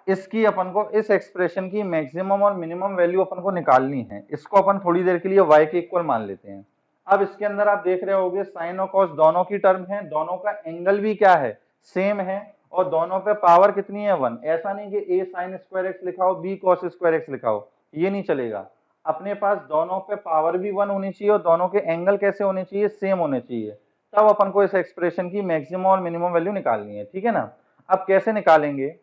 इसकी अपन को इस एक्सप्रेशन की मैक्सिमम और मिनिमम वैल्यू अपन को निकालनी है, इसको अपन थोड़ी देर के लिए y के इक्वल मान लेते हैं। अब इसके अंदर आप देख रहे होगे साइन और कॉस दोनों की टर्म है, दोनों का एंगल भी क्या है सेम है और दोनों पे पावर कितनी है 1, ऐसा नहीं कि a sin स्क्वायर एक्स लिखा हो b cos स्क्वायर एक्स लिखा हो, ये नहीं चलेगा, अपने पास दोनों पे पावर भी 1 होनी चाहिए और दोनों के एंगल कैसे होने चाहिए सेम होने चाहिए, तब अपन को इस एक्सप्रेशन की मैक्सिमम और मिनिमम वैल्यू निकालनी है, ठीक है ना। अब कैसे निकालेंगे,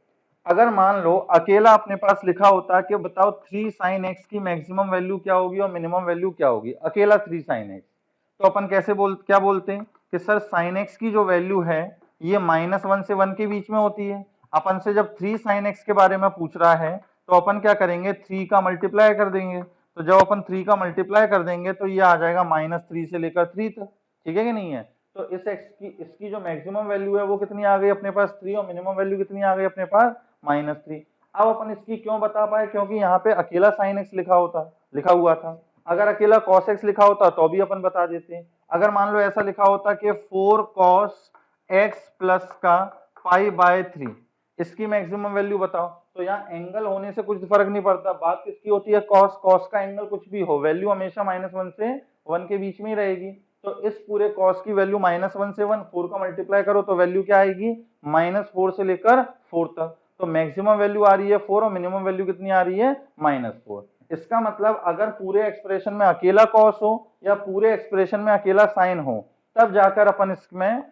अगर मान लो अकेला अपने पास लिखा होता कि बताओ 3 sin x की मैक्सिमम वैल्यू क्या होगी और मिनिमम वैल्यू क्या होगी, अकेला 3 sin x, तो अपन कैसे क्या बोलते हैं कि सर sin x की जो वैल्यू है ये -1 से 1 के बीच में होती है, अपन से जब 3 sin x के बारे में पूछ रहा है तो अपन क्या करेंगे 3 का मल्टीप्लाई कर देंगे, तो जब अपन 3 का मल्टीप्लाई कर देंगे तो ये आ जाएगा -3 से लेकर 3 तक, ठीक है कि नहीं है। तो इस x की इसकी जो मैक्सिमम वैल्यू है वो कितनी आ गई अपने पास 3 और मिनिमम वैल्यू कितनी आ गई अपने पास -3। अब अपन इसकी क्यों बता पाए, क्योंकि यहाँ पे अकेला sin x लिखा हुआ था, अगर अकेला cos x लिखा होता तो भी अपन बता देते, अगर मान लो ऐसा लिखा होता कि 4 cos x प्लस का π/3 इसकी मैक्सिमम वैल्यू बताओ, तो यहाँ एंगल होने से कुछ फर्क नहीं पड़ता, बात किसकी होती है cos का एंगल कुछ भी हो वैल्यू हमेशा -1 से 1 के बीच में ही रहेगी, तो इस पूरे cos की वैल्यू -1 से 1 4 का मल्टीप्लाई करो तो वैल्यू क्या आएगी -4 से लेकर 4 तक, तो मैक्सिमम वैल्यू आ रही है 4 और मिनिमम वैल्यू कितनी आ रही है -4। इसका मतलब अगर पूरे एक्सप्रेशन में अकेला कॉस हो या पूरे एक्सप्रेशन में अकेला साइन हो, तब जाकर अपन इसमें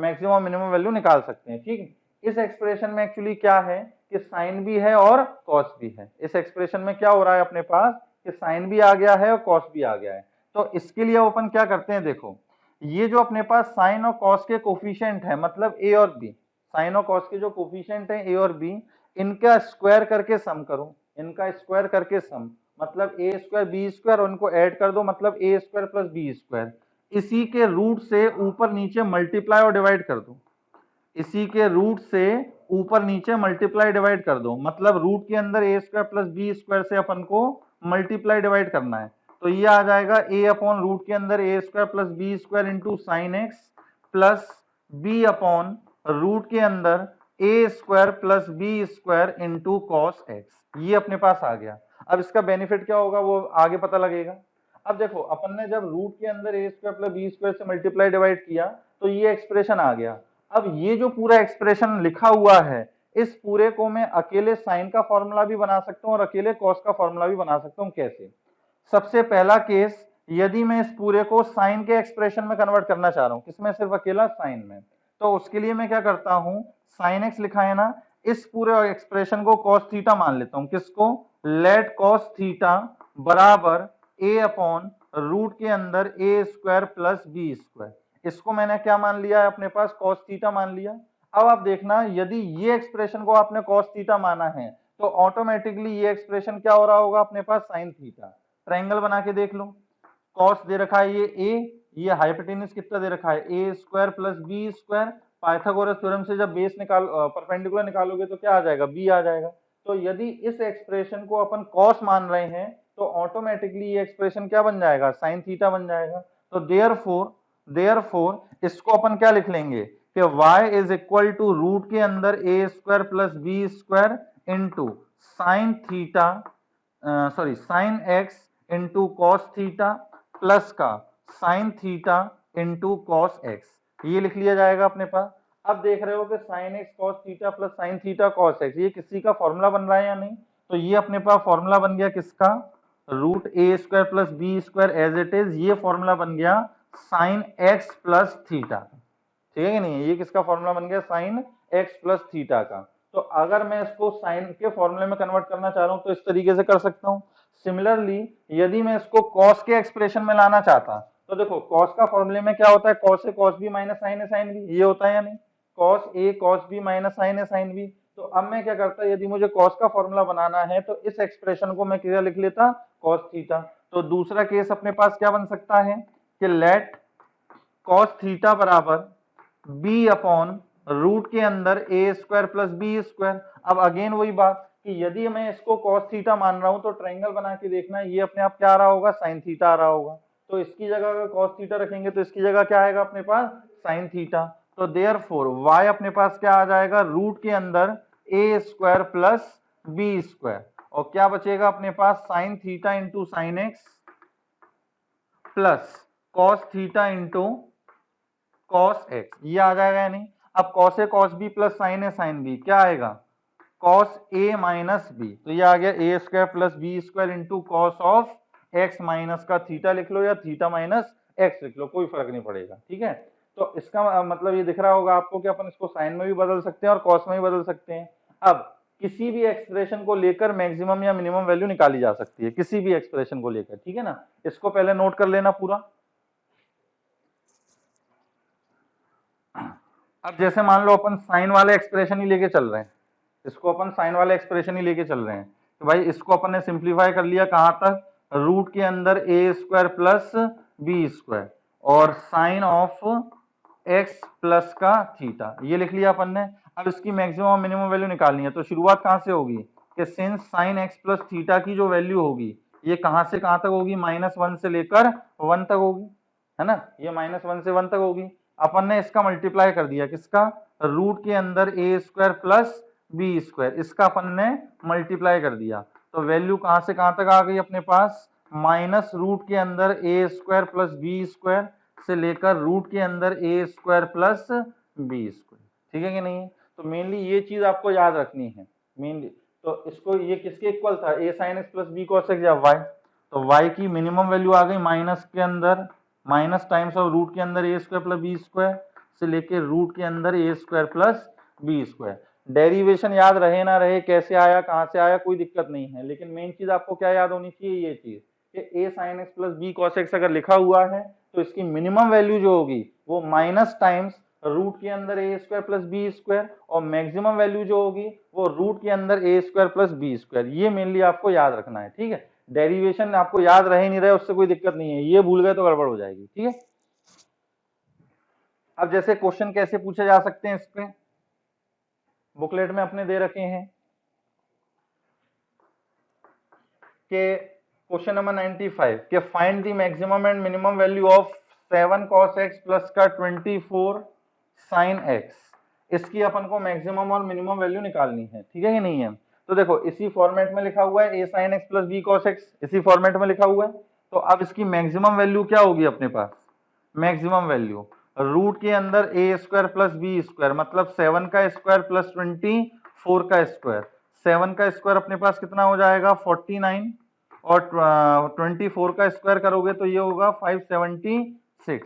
मैक्सिमम मिनिमम वैल्यू निकाल सकते हैं। ठीक, इस एक्सप्रेशन में एक्चुअली क्या है कि साइन भी है और कॉस भी है। इस एक्सप्रेशन में क्या हो रहा है अपने पास कि साइन भी आ गया है और कॉस भी आ गया है। तो इसके लिए अपन क्या करते हैं, देखो ये जो अपने पास साइन और कॉस के कोफिशिएंट है, मतलब ए और बी, साइन और कॉस के जो कोफिशिएंट है ए और बी, इनका स्क्वायर करके सम करो। इनका स्क्वायर करके सम मतलब ए स्क्वायर बी स्क्वायर, और इनको ऐड कर दो मतलब ए स्क्वायर प्लस बी स्क्वायर। इसी के रूट से ऊपर नीचे मल्टीप्लाई और डिवाइड कर दो। इसी के रूट से ऊपर नीचे मल्टीप्लाई डिवाइड कर दो, मतलब रूट के अंदर A square plus B square से अपन को मल्टीप्लाई डिवाइड करना है। तो ये आ जाएगा a अपॉन रूट के अंदर A square plus B square into sine x plus b upon root के अंदर A square plus B square into cos x. ये अपने पास आ गया। अब इसका बेनिफिट क्या होगा वो आगे पता लगेगा। अब देखो अपन ने जब रूट के अंदर A square plus B square से मल्टीप्लाई डिवाइड किया तो ये एक्सप्रेशन आ गया। अब ये जो पूरा एक्सप्रेशन लिखा हुआ है, इस पूरे को मैं अकेले साइन का फॉर्मूला भी बना सकता हूँ और अकेले कॉस का फॉर्मूला भी बना सकता हूँ। कैसे? सबसे पहला केस, यदि मैं इस पूरे को साइन के एक्सप्रेशन में कन्वर्ट करना चाह रहा हूँ, किसमें? सिर्फ अकेला साइन में। तो उसके लिए मैं क्या करता हूँ, साइन एक्स लिखा है ना, इस पूरे एक्सप्रेशन को कॉस थीटा मान लेता हूँ। किसको? लेट कॉस थीटा बराबर ए अपॉन रूट के अंदर A square plus B square. इसको मैंने क्या मान लिया है अपने पास? कॉस थीटा मान लिया। अब आप देखना, यदि ये एक्सप्रेशन को आपने कॉस थीटा माना है तो ऑटोमेटिकली ये एक्सप्रेशन क्या हो रहा होगा अपने पास? Sine theta. ट्रायंगल बना के देख लो, कॉस दे रखा है ये a, ये हाइपोटेन्यूज कितना दे रखा है? A square plus B square. Pythagoras theorem से जब बेस निकाल परपेंडिकुलर निकालोगे तो क्या आ जाएगा? b आ जाएगा। तो यदि इस एक्सप्रेशन को अपन कॉस मान रहे हैं तो ऑटोमेटिकली ये एक्सप्रेशन क्या बन जाएगा? साइन थीटा बन जाएगा। तो देयरफॉर इसको अपन क्या लिख लेंगे कि y is equal to root के अंदर A square plus B square into sine theta sine x into cos theta plus का sine theta into cos x. ये लिख लिया जाएगा अपने पास। अब देख रहे हो कि sine x cos theta plus sine theta cos x, ये किसी का फॉर्मूला बन रहा है या नहीं? तो ये अपने पास फॉर्मूला बन गया किसका? Root a square plus B square as it is. ये फॉर्मूला बन गया साइन एक्स प्लस थीटा। ठीक है कि नहीं? ये किसका फॉर्मूला बन गया? साइन एक्स प्लस थीटा का। तो अगर मैं इसको साइन के फॉर्मूले में कन्वर्ट करना चाह रहा हूं तो इस तरीके से कर सकता हूं। सिमिलरली यदि मैं इसको कॉस के एक्सप्रेशन में लाना चाहता, तो देखो कॉस का फॉर्मूले में क्या होता है? Cos A cos B minus sign A sine B, ये होता है या नहीं? Cos A cos B minus sign A sine B. तो अब मैं क्या करता, यदि मुझे कॉस का फॉर्मूला बनाना है तो इस एक्सप्रेशन को मैं क्या लिख लेता? Cos theta. तो दूसरा केस अपने पास क्या बन सकता है कि लेट कॉस थीटा बराबर b अपॉन रूट के अंदर A square plus B square. अब अगेन वही बात कि यदि मैं इसको cos थीटा मान रहा हूं तो ट्रायंगल बना के देखना, ये अपने आप क्या आ रहा होगा? sin थीटा आ रहा होगा। तो इसकी जगह अगर cos थीटा रखेंगे तो इसकी जगह क्या आएगा अपने पास? sin theta. तो देयरफॉर y अपने पास क्या आ जाएगा? रूट के अंदर A square plus B square, और क्या बचेगा अपने पास? sin theta into sine x plus cos theta into cos x. ये आ जाएगा या नहीं? अब cos A cos B plus sine A sine B क्या आएगा? Cos A minus B. तो ये आ गया A square plus B square into cos of x minus का थीटा लिख लो या थीटा माइनस एक्स लिख लो, कोई फर्क नहीं पड़ेगा। ठीक है, तो इसका मतलब ये दिख रहा होगा आपको कि अपन इसको साइन में भी बदल सकते हैं और कॉस में भी बदल सकते हैं। अब किसी भी एक्सप्रेशन को लेकर मैक्सिमम या मिनिमम वैल्यू निकाली जा सकती है, किसी भी एक्सप्रेशन को लेकर। ठीक है ना, इसको पहले नोट कर लेना पूरा। अब जैसे मान लो अपन साइन वाले एक्सप्रेशन ही लेके चल रहे हैं, इसको अपन साइन वाले एक्सप्रेशन ही लेके चल रहे हैं, तो भाई इसको अपन ने सिंप्लीफाई कर लिया कहां तक? रूट के अंदर A square plus B square और साइन ऑफ एक्स प्लस का थीटा, ये लिख लिया अपन ने। अब इसकी मैक्सिमम और मिनिमम वैल्यू निकालनी है, तो शुरुआत कहां से होगी कि since sign x plus theta की जो वैल्यू होगी ये कहां से कहां तक होगी? -1 से लेकर 1 तक होगी, है ना? ये -1 से 1 तक होगी। अपन ने इसका मल्टीप्लाई कर दिया, किसका? रूट के अंदर A square plus B square, इसका अपन ने मल्टीप्लाई कर दिया। तो वैल्यू कहां से कहां तक आ गई अपने पास? माइनस रूट के अंदर A square plus B square से लेकर रूट के अंदर A square plus B square. ठीक है कि नहीं? तो मेनली ये चीज आपको याद रखनी है मेनली। तो इसको ये किसके इक्वल था, a sin x plus b cos x या y, तो y की मिनिमम वैल्यू आ गई माइनस के अंदर, माइनस टाइम्स ऑफ रूट के अंदर a square plus B square से लेके रूट के अंदर a square plus B square. Derivation याद रहे ना रहे, कैसे आया कहाँ से आया कोई दिक्कत नहीं है, लेकिन मेन चीज आपको क्या याद होनी चाहिए, ये चीज कि a sin x plus b cos x अगर लिखा हुआ है तो इसकी मिनिमम वैल्यू जो होगी वो माइनस टाइम्स रूट के अंदर A square plus B square, और मैक्सिमम वैल्यू जो होगी वो रूट के अंदर A square plus B square. ये मेनली आपको याद रखना है, ठीक है। डेरिवेशन आपको याद रहे नहीं रहे उससे कोई दिक्कत नहीं है, ये भूल गए तो गड़बड़ हो जाएगी, ठीक है। अब जैसे क्वेश्चन कैसे पूछे जा सकते हैं, इस पे बुकलेट में अपने दे रखे हैं कि क्वेश्चन नंबर 95 के find the maximum and minimum value of 7 cos x plus का 24 sin x, इसकी अपन को मैक्सिमम और मिनिमम वैल्यू निकालनी है, ठीक है कि नहीं है। तो देखो इसी फॉर्मेट में लिखा हुआ है a sin x plus b cos x, इसी फॉर्मेट में लिखा हुआ है। तो अब इसकी मैक्सिमम वैल्यू क्या होगी अपने पास, मैक्सिमम वैल्यू रूट के अंदर a square plus B square, मतलब 7 का स्क्वायर प्लस 24 का स्क्वायर। 7 का स्क्वायर अपने पास कितना हो जाएगा 49, और 24 का स्क्वायर करोगे तो ये होगा 576,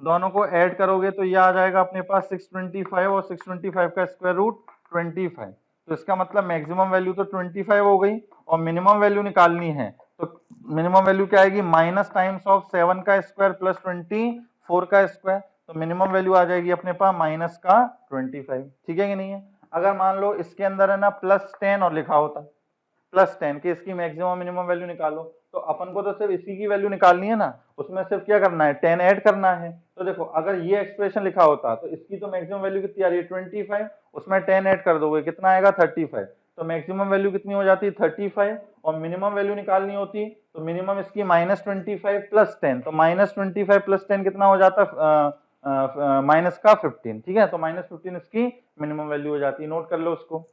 दोनों को ऐड करोगे तो ये आ जाएगा अपने पास 625, और 625 का स्क्वायर रूट 25। तो इसका मतलब मैक्सिमम वैल्यू तो 25 हो गई, और मिनिमम वैल्यू निकालनी है तो मिनिमम वैल्यू क्या आएगी, माइनस टाइम्स ऑफ 7 का स्क्वायर प्लस 24 का स्क्वायर, तो मिनिमम वैल्यू आ जाएगी अपने पास माइनस का 25, ठीक है कि नहीं है। अगर मान लो इसके अंदर है ना प्लस 10 और लिखा होता, प्लस 10 की इसकी मैक्सिमम मिनिमम वैल्यू निकालो, तो अपन को तो सिर्फ इसी की वैल्यू निकालनी है ना, उसमें सिर्फ क्या करना है 10 ऐड करना है। तो देखो अगर ये एक्सप्रेशन लिखा होता तो इसकी तो मैक्सिमम वैल्यू कितनी आ रही है 25, उसमें 10 ऐड कर दोगे कितना आएगा 35, तो मैक्सिमम वैल्यू कितनी हो जाती 35, और मिनिमम वैल्यू निकालनी होती तो मिनिमम इसकी -25 प्लस 10, तो -25 प्लस 10 कितना हो जाता माइनस का 15, ठीक है। तो -15 इसकी मिनिमम वैल्यू हो जाती है, नोट कर लो उसको।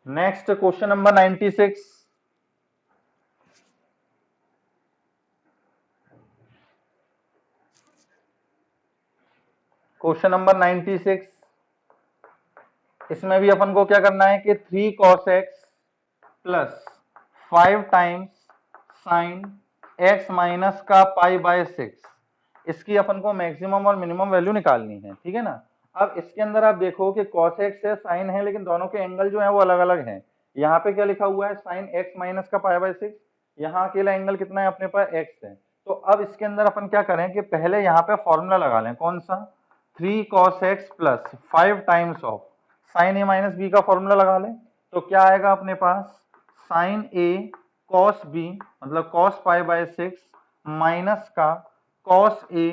Next question number 96, question number 96, इसमें भी अपन को क्या करना है कि 3 cos x plus 5 times sign x minus का पाई बाय 6, इसकी अपन को मैक्सिमम और मिनिमम वैल्यू निकालनी है, ठीक है ना। अब इसके अंदर आप देखो कि cos x है साइन है, लेकिन दोनों के एंगल जो है वो अलग अलग हैं। यहाँ पे क्या लिखा हुआ है साइन x माइनस का पाई बाय 6, यहाँ अकेला एंगल कितना है अपने पास x है। तो अब इसके अंदर अपन क्या करें कि पहले यहाँ पे फॉर्मूला लगा लें, कौन सा 3 cos x plus 5 times of sine a minus B का फॉर्मूला लगा लें, तो क्या आएगा अपने पास साइन a cos b मतलब cos पाई बाय 6 माइनस का cos a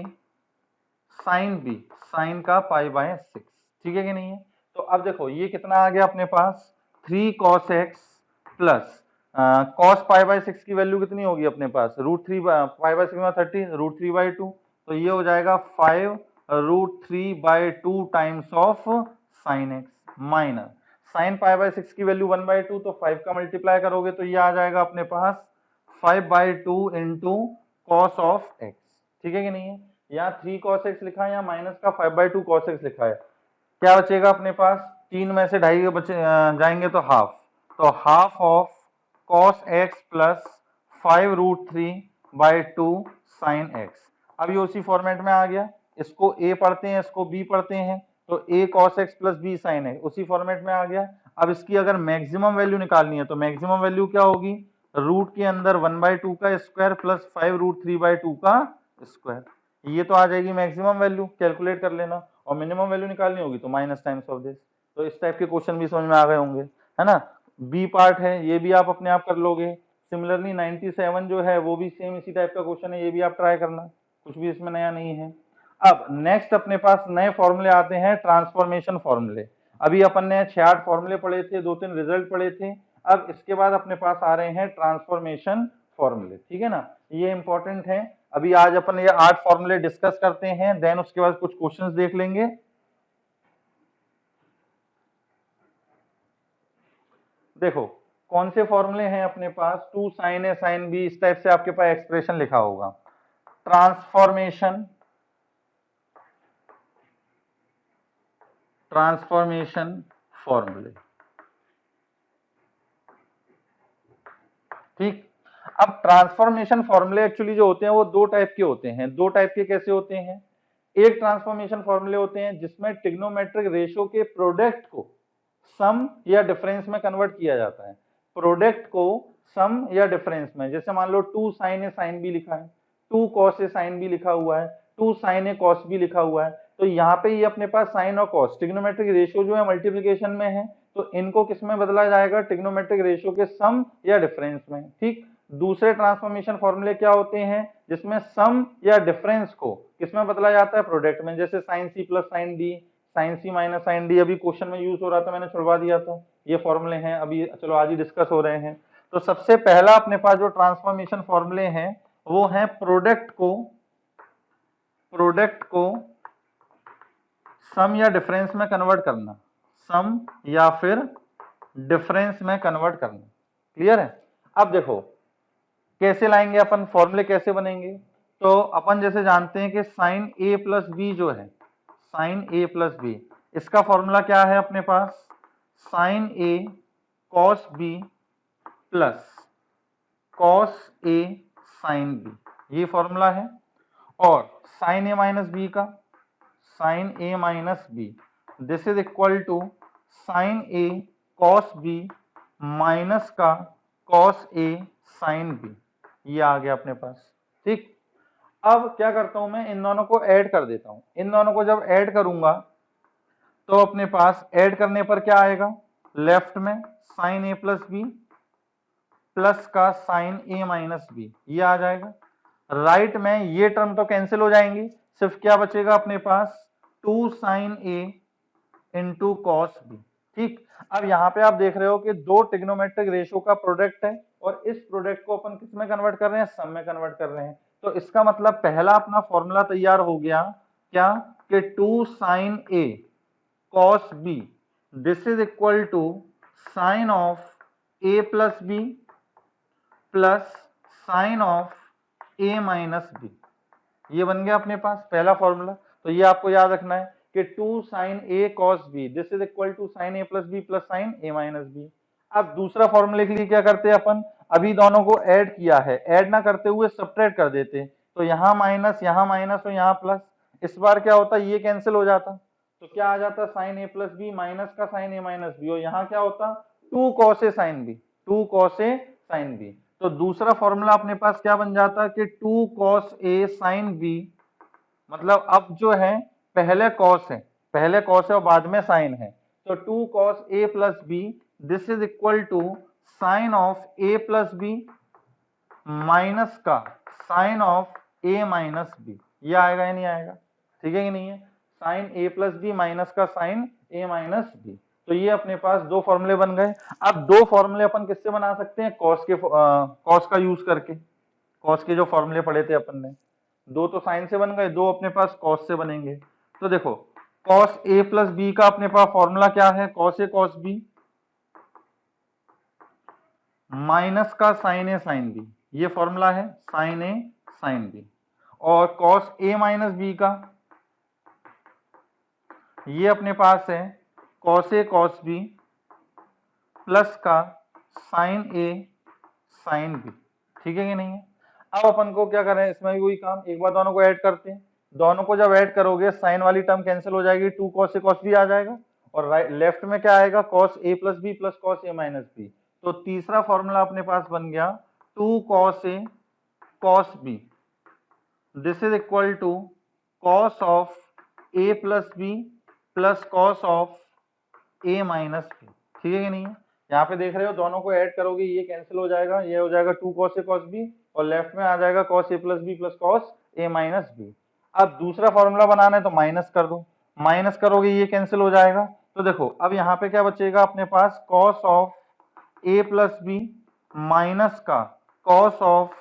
sine b sine का पाई बाय 6, ठीक है कि नहीं है। तो अब देखो ये कितना आ गया अपने पास 3 cos x plus cos pi by 6 की वैल्यू कितनी होगी अपने पास √3 पाई बाय 6 में 30 √3/2, तो ये हो जाएगा 5 √3/2 times of sign x minus sine pi by 6 की वैल्यू 1/2, तो 5 का मल्टीप्लाई करोगे तो ये आ जाएगा अपने पास 5/2 इंटू कॉस ऑफ x, ठीक है कि नहीं है। यहाँ 3 cos x लिखा है, यहाँ माइनस का 5/2 cos x लिखा है, क्या बचेगा अपने पास 3 में से 2.5 बचे जाएंगे तो हाफ, तो half of cos x plus 5√3/2 sine x। अब ये उसी फॉर्मेट में आ गया, इसको a पढ़ते हैं इसको b पढ़ते हैं, तो a cos x plus b sine x उसी फॉर्मेट में आ गया। अब इसकी अगर मैक्सिमम वैल्यू निकालनी है तो मैक्सिमम वैल्यू क्या होगी रूट के अंदर 1/2 का स्क्वायर प्लस 5√3/2 का स्क्वायर, ये तो आ जाएगी मैक्सिमम वैल्यू, कैलकुलेट कर लेना। और मिनिमम वैल्यू निकालनी होगी तो माइनस टाइम्स ऑफ दिस। तो इस टाइप के क्वेश्चन भी समझ में आ गए होंगे, है ना। बी पार्ट है ये भी आप अपने आप कर लोगे। सिमिलरली 97 जो है वो भी सेम इसी टाइप का क्वेश्चन है, ये भी आप ट्राई करना, कुछ भी इसमें नया नहीं है। अब नेक्स्ट अपने पास नए फॉर्मूले आते हैं, ट्रांसफॉर्मेशन फॉर्मूले। अभी अपन ने 6-8 फॉर्मूले पढ़े थे, 2-3 रिजल्ट पढ़े थे, अब इसके बाद अपने पास आ रहे हैं ट्रांसफॉर्मेशन फॉर्मूले, ठीक है ना, ये इंपॉर्टेंट है। अभी आज अपन ये 8 फॉर्मूले डिस्कस करते हैं, देन उसके बाद कुछ क्वेश्चंस देख लेंगे। देखो कौन से फॉर्मूले हैं अपने पास, 2 sin a sin b, इस टाइप से आपके पास एक्सप्रेशन लिखा होगा। ट्रांसफॉर्मेशन ट्रांसफॉर्मेशन फॉर्मूले। ठीक, अब ट्रांसफॉर्मेशन फॉर्मूले एक्चुअली जो होते हैं वो दो टाइप के होते हैं। दो टाइप के कैसे होते हैं? एक ट्रांसफॉर्मेशन फॉर्मूले होते हैं जिसमें ट्रिग्नोमेट्रिक रेशियो के प्रोडक्ट को सम या डिफरेंस में कन्वर्ट किया जाता है। प्रोडक्ट को सम या डिफरेंस में, जैसे मान लो 2 sin a sin b लिखा है, 2 cos a sin b लिखा हुआ है, 2 sin a cos b लिखा हुआ है, तो यहाँ पे ये अपने पास साइन और कॉस ट्रिग्नोमेट्रिक रेशियो जो है मल्टीप्लिकेशन में है, तो इनको किस में बदला जाएगा? ट्रिग्नोमेट्रिक रेशियो के सम या डिफरेंस में। ठीक, दूसरे ट्रांसफॉर्मेशन फॉर्मूले क्या होते हैं जिसमें सम या डिफरेंस को किसमें बदला जाता है? प्रोडक्ट में, जैसे sin c plus sin d, sin c minus sin d अभी क्वेश्चन में यूज हो रहा था, मैंने छुड़वा दिया था। ये फॉर्मूले हैं, अभी चलो आज ही डिस्कस हो रहे हैं। तो सबसे पहला अपने पास जो ट्रांसफॉर्मेशन फॉर्मूले हैं वो है प्रोडक्ट को सम या डिफरेंस में कन्वर्ट करना, सम या फिर डिफरेंस में कन्वर्ट करना। क्लियर है? अब देखो कैसे लाएंगे अपन, फॉर्मूले कैसे बनेंगे? तो अपन जैसे जानते हैं कि साइन ए प्लस बी जो है, साइन ए प्लस बी, इसका फॉर्मूला क्या है अपने पास? Sine A cos B plus cos A sine B, ये फॉर्मूला है। और साइन ए माइनस बी का, sine A minus B, this is equal to sine A cos B minus का कॉस ए साइन बी, ये आ गया अपने पास। ठीक, अब क्या करता हूं मैं, इन दोनों को ऐड कर देता हूं। इन दोनों को जब ऐड करूंगा तो अपने पास ऐड करने पर क्या आएगा? लेफ्ट में sign A plus B plus का साइन ए माइनस बी, ये आ जाएगा। राइट में ये टर्म तो कैंसिल हो जाएंगी, सिर्फ क्या बचेगा अपने पास? 2 साइन ए इंटू कॉस बी। ठीक, अब यहाँ पे आप देख रहे हो कि दो ट्रिग्नोमेट्रिक रेशियो का प्रोडक्ट है और इस प्रोडक्ट को अपन किस में कन्वर्ट कर रहे हैं? सम में कन्वर्ट कर रहे हैं। तो इसका मतलब पहला अपना फॉर्मूला तैयार हो गया क्या? कि 2 sine A cos B, this is equal to sine of A plus B plus sine of A minus B, ये बन गया अपने पास पहला फॉर्मूला। तो ये आपको याद रखना है कि 2 sine A cos B, this is equal to sine A plus B plus sine A minus B. अब दूसरा फॉर्मूले के लिए क्या करते हैं अपन? अभी दोनों को ऐड किया है, ऐड ना करते हुए सब्ट्रैक्ट कर देते, तो यहाँ माइनस और यहाँ प्लस। इस बार क्या होता? ये कैंसिल हो जाता, तो क्या आ जाता? Sign A plus B minus का साइन ए माइनस बी, और यहाँ क्या होता? 2 cos A sine B, 2 cos A sine B. तो दूसरा फॉर्मूला अपने पास क्या बन जाता कि 2 cos a sin b, मतलब अब जो है पहले cos है और बाद में sin है, तो 2 cos a plus B, this is equal to sine of a plus B minus का sine of a minus B, ये आएगा या नहीं आएगा? ठीक है कि नहीं है? Sine a plus B minus का साइन a माइनस बी। तो ये अपने पास दो फॉर्मूले बन गए। अब दो फॉर्मूले अपन किससे बना सकते हैं? कॉस का यूज करके। कॉस के जो फॉर्मूले पढ़े थे अपन ने, दो तो साइन से बन गए, दो अपने पास कॉस से बनेंगे। तो देखो कॉस ए प्लस बी का अपने पास फॉर्मूला क्या है? Cos A cos B minus का साइन ए साइन बी, ये फॉर्मूला है साइन ए साइन बी। और कॉस ए माइनस बी का ये अपने पास है cos A cos B plus का साइन ए साइन बी। ठीक है कि नहीं है? अब अपन को क्या करें, इसमें भी वही काम, एक बार दोनों को ऐड करते हैं। दोनों को जब ऐड करोगे साइन वाली टर्म कैंसिल हो जाएगी, 2 cos a cos b आ जाएगा, और राइट लेफ्ट में क्या आएगा? cos a plus B plus cos a minus B. तो तीसरा फॉर्मूला अपने पास बन गया 2 cos a cos b, this is equal to cos of a plus B plus cos of a minus B. ठीक है कि नहीं है? यहाँ पे देख रहे हो दोनों को ऐड करोगे, ये कैंसिल हो जाएगा, ये हो जाएगा 2 cos a cos b, और लेफ्ट में आ जाएगा cos a plus B plus cos a minus B. अब दूसरा फॉर्मूला बनाना है तो माइनस कर दो, माइनस करोगे ये कैंसिल हो जाएगा। तो देखो अब यहाँ पे क्या बचेगा अपने पास? cos of a plus B minus का cos of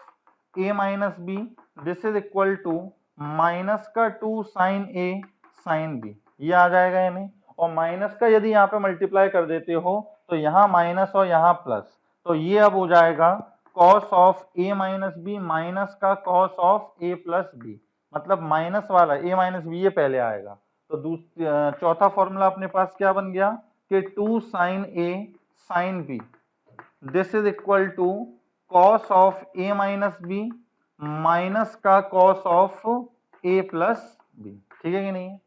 a minus B, this is equal to minus का 2 साइन a साइन b, ये आ जाएगा या नहीं? और माइनस का यदि यहाँ पे मल्टीप्लाई कर देते हो तो यहाँ माइनस और यहाँ प्लस, तो ये अब हो जाएगा cos of a minus B minus का cos of a plus B, मतलब माइनस वाला a माइनस बी ये पहले आएगा, तो चौथा फॉर्मूला अपने पास क्या बन गया कि 2 sin A sin B, this is equal to cos of A minus B minus का cos of A plus B. ठीक है कि नहीं है,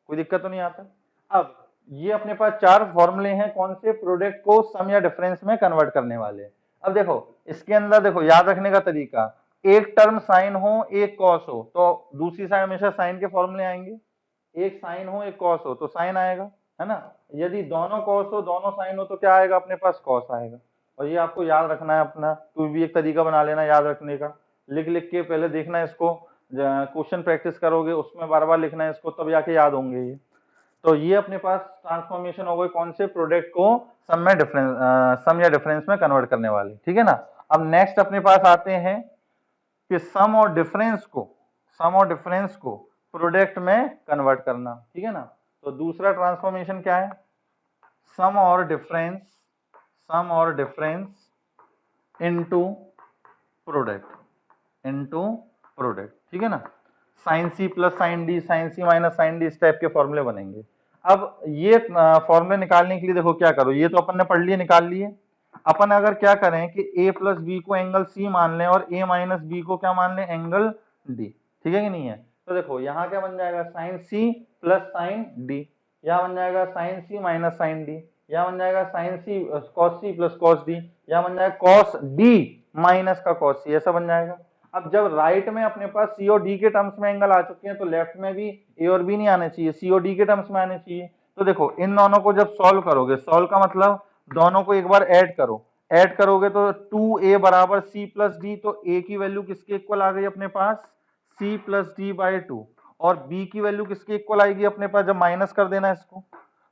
कोई दिक्कत तो नहीं आता। अब ये अपने पास चार फॉर्मूले हैं कौन से, प्रोडक्ट को सम या डिफरेंस में कन्वर्ट करने वाले। अब देखो इसके अंदर देखो याद रखने का तरीका, एक टर्म साइन हो एक कॉस हो तो दूसरी साइड हमेशा साइन के फॉर्मूले आएंगे, एक साइन हो एक कॉस हो तो साइन आएगा, है ना। यदि दोनों कॉस हो दोनों साइन हो तो क्या आएगा अपने पास, कॉस आएगा। और ये आपको याद रखना है, अपना कोई भी एक तरीका बना लेना याद रखने का, लिख लिख के पहले देखना है इसको, क्वेश्चन प्रैक्टिस करोगे उसमें बार बार लिखना है इसको, तब जाके याद होंगे ये। तो ये अपने पास ट्रांसफॉर्मेशन हो गई कौन से, प्रोडक्ट को सम में डिफरेंस सम या डिफरेंस में कन्वर्ट करने वाली। ठीक है ना। अब नेक्स्ट अपने पास आते हैं कि सम और डिफरेंस को प्रोडक्ट में कन्वर्ट करना। ठीक है ना। तो दूसरा ट्रांसफॉर्मेशन क्या है, सम और डिफरेंस इनटू प्रोडक्ट। ठीक है ना। साइन सी plus sine D, sine C minus sine D, इस टाइप के फॉर्मूले बनेंगे। अब ये फॉर्मूले निकालने के लिए देखो क्या करो, ये तो अपन ने पढ़ लिए निकाल लिए। अपन अगर क्या करें कि a प्लस बी को एंगल सी मान लें और a माइनस बी को क्या मान लें, एंगल d। ठीक है कि नहीं है। तो देखो यहाँ क्या बन जाएगा, साइन सी प्लस साइन डी, यहाँ बन जाएगा sine C minus sine D, यहाँ बन जाएगा sine C cos C plus cos D, यहाँ बन जाएगा कॉस डी माइनस का कॉस सी, ऐसा बन जाएगा। अब जब राइट में अपने पास सी और डी के टर्म्स में एंगल आ चुके हैं तो लेफ्ट में भी ए और बी नहीं आने चाहिए, सी और डी के टर्म्स में आने चाहिए। तो देखो इन दोनों को जब सॉल्व करोगे, सॉल्व का मतलब दोनों को एक बार ऐड करो, ऐड करोगे तो 2a बराबर c प्लस डी, तो a की वैल्यू किसके इक्वल आ गई अपने पास, c प्लस डी बाई 2, और b की वैल्यू किसके इक्वल आएगी अपने पास, जब माइनस कर देना इसको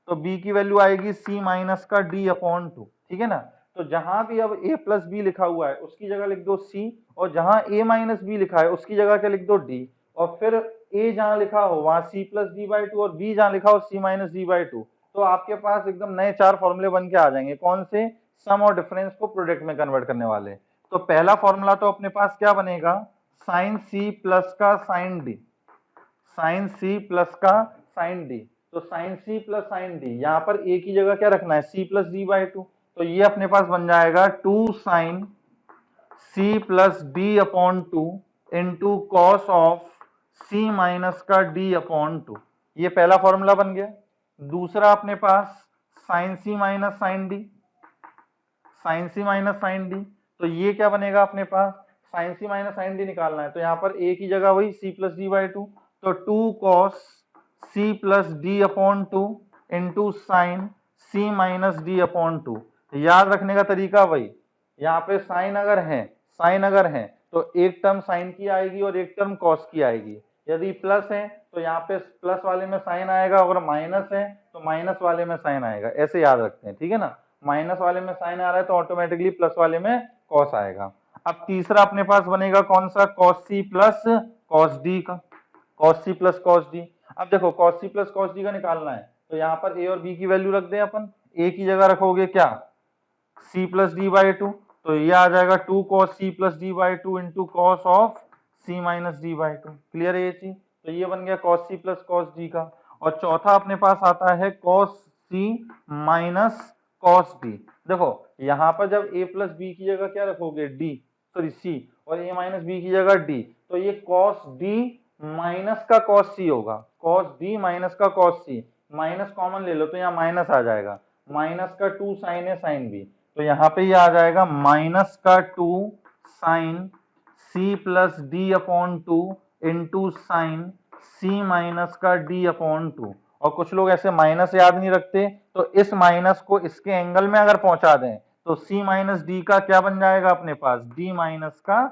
तो b की वैल्यू आएगी c माइनस का d अपॉन 2। ठीक है ना। तो जहां भी अब a प्लस बी लिखा हुआ है उसकी जगह लिख दो c, और जहां a माइनस बी लिखा है उसकी जगह क्या लिख दो d, और फिर a जहां लिखा हो वहां c प्लस डी बाई 2 और b जहां लिखा हो c माइनस डी बाई 2। तो आपके पास एकदम नए चार फॉर्मूले बन के आ जाएंगे, कौन से, सम और डिफरेंस को प्रोडक्ट में कन्वर्ट करने वाले। तो पहला फॉर्मूला तो अपने पास क्या बनेगा, साइन सी प्लस का साइन डी, साइन सी प्लस का साइन डी। तो साइन सी प्लस साइन डी, यहाँ पर a की जगह क्या रखना है, c प्लस डी बाई 2, तो ये अपने पास बन जाएगा 2 sine c plus D upon 2 into cos of c minus का d अपॉन 2। ये पहला फॉर्मूला बन गया। दूसरा अपने पास sine C minus sine D, sine C minus sine D, तो ये क्या बनेगा अपने पास, sine C minus sine D निकालना है तो यहाँ पर a की जगह वही c प्लस डी बाई 2, तो 2 cos c plus D upon 2 into sine c minus D upon 2। याद रखने का तरीका वही, यहाँ पे साइन अगर है तो एक टर्म साइन की आएगी और एक टर्म कॉस की आएगी। यदि प्लस है तो यहाँ पे प्लस वाले में साइन आएगा, अगर माइनस है तो माइनस वाले में साइन आएगा, ऐसे याद रखते हैं। ठीक है ना। माइनस वाले में साइन आ रहा है तो ऑटोमेटिकली प्लस वाले में कॉस आएगा। अब तीसरा अपने पास बनेगा कौन सा, cos C plus cos D का, cos C plus cos D. अब देखो cos C plus cos D का निकालना है तो यहाँ पर ए और बी की वैल्यू रख दें अपन, ए की जगह रखोगे क्या, c प्लस डी बाई 2, तो ये आ जाएगा 2 cos c plus D by 2 into cos of c minus D by 2। Clear है ये चीज, तो ये बन गया cos c plus cos d का। और चौथा अपने पास आता है cos c minus cos d। देखो यहाँ पर जब a प्लस बी की जगह क्या रखोगे, d सॉरी c, और a माइनस बी की जगह d, तो ये cos d माइनस का cos c होगा, cos d माइनस का cos c, माइनस कॉमन ले लो तो यहाँ माइनस आ जाएगा, माइनस का 2 साइन है साइन बी, तो यहाँ पे ये आ जाएगा माइनस का 2 sine c plus D upon 2 into sine c minus का d अपॉन 2। और कुछ लोग ऐसे माइनस याद नहीं रखते तो इस माइनस को इसके एंगल में अगर पहुंचा दें तो c माइनस डी का क्या बन जाएगा अपने पास, d माइनस का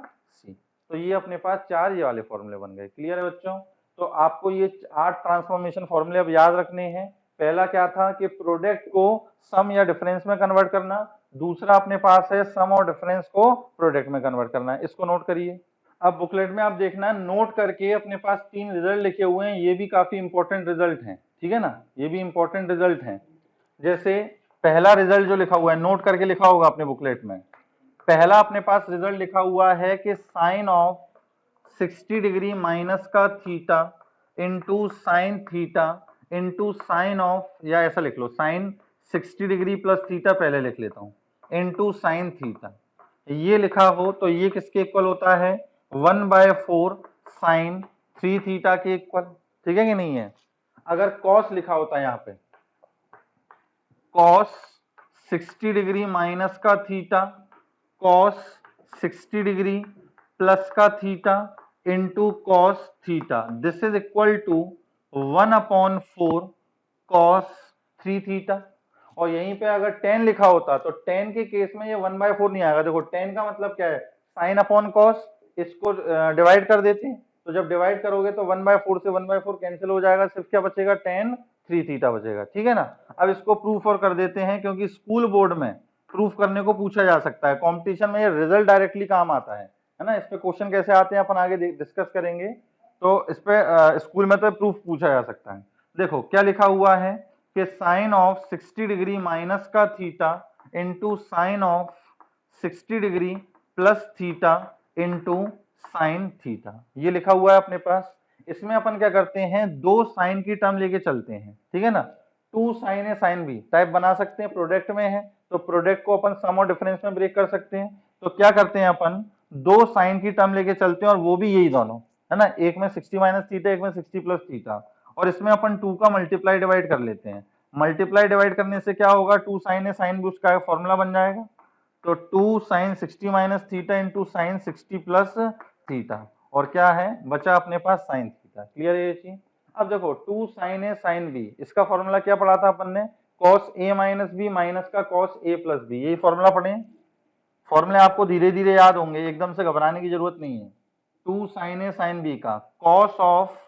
c। तो ये अपने पास चार ये वाले फॉर्मूले बन गए। क्लियर है बच्चों। तो आपको ये 8 ट्रांसफॉर्मेशन फॉर्मूले अब याद रखने हैं। पहला क्या था कि प्रोडक्ट को सम या डिफरेंस में कन्वर्ट करना, दूसरा अपने पास है सम और डिफरेंस को प्रोडक्ट में कन्वर्ट करना है, इसको नोट करिए। अब बुकलेट में आप देखना है नोट करके अपने पास 3 रिजल्ट लिखे हुए हैं, ये भी काफी इंपॉर्टेंट रिजल्ट हैं। ठीक है ना, ये भी इंपॉर्टेंट रिजल्ट हैं। जैसे पहला रिजल्ट जो लिखा हुआ है नोट करके लिखा होगा अपने बुकलेट में, पहला अपने पास रिजल्ट लिखा हुआ है कि साइन ऑफ 60 डिग्री माइनस का theta into sine theta into sine of, या ऐसा लिख लो साइन 60 डिग्री प्लस थीटा, पहले लिख लेता हूँ, इंटू साइन थीटा, ये लिखा हो तो ये किसके इक्वल होता है, 1/4 साइन 3 थीटा के इक्वल, ठीक है कि नहीं है। अगर कॉस लिखा होता है यहाँ पे, कॉस 60 डिग्री माइनस का थीटा, कॉस 60 डिग्री प्लस का theta into cos theta, this is equal to 1/4 cos 3 theta. और यहीं पे अगर tan लिखा होता तो tan के केस में ये 1/4 नहीं आएगा। देखो tan का मतलब क्या है, साइन अपॉन कॉस, इसको डिवाइड कर देते हैं, तो जब डिवाइड करोगे तो 1/4 से 1/4 कैंसिल हो जाएगा, सिर्फ क्या बचेगा, tan 3 थीटा बचेगा, ठीक है ना। अब इसको प्रूफ और कर देते हैं, क्योंकि स्कूल बोर्ड में प्रूफ करने को पूछा जा सकता है, कंपटीशन में ये रिजल्ट डायरेक्टली काम आता है ना। इस पे क्वेश्चन कैसे आते हैं अपन आगे डिस्कस करेंगे, तो इस पे स्कूल में तो प्रूफ पूछा जा सकता है। देखो क्या लिखा हुआ है कि साइन ऑफ 60 डिग्री माइनस का theta into sine of 60 degree plus theta into sine theta, ये लिखा हुआ है अपने पास। इसमें अपन क्या करते हैं, दो साइन की टर्म लेके चलते हैं, ठीक है ना। Two sine A sine B type बना सकते हैं, प्रोडक्ट में है तो प्रोडक्ट को अपन सम और डिफरेंस में ब्रेक कर सकते हैं। तो क्या करते हैं अपन, दो साइन की टर्म लेके चलते हैं, और वो भी यही दोनों, है ना, एक में 60 माइनस थीटा, एक में 60 प्लस थीटा, और इसमें अपन 2 का मल्टीप्लाई डिवाइड कर लेते हैं। मल्टीप्लाई डिवाइड करने से क्या होगा, 2 साइन ए साइन बी, उसका फॉर्मूला बन जाएगा। तो 2 sine 60 minus theta into sine 60 plus theta, और क्या है बचा अपने पास साइन थीटा। क्लियर है ये चीज। अब देखो 2 साइन ए साइन बी, इसका फॉर्मूला क्या पढ़ा था अपन ने, cos A minus B minus का कॉस ए प्लस बी, यही फॉर्मूला पढ़े हैं। फॉर्मूले आपको धीरे धीरे याद होंगे, एकदम से घबराने की जरूरत नहीं है। 2 साइन ए साइन बी का cos of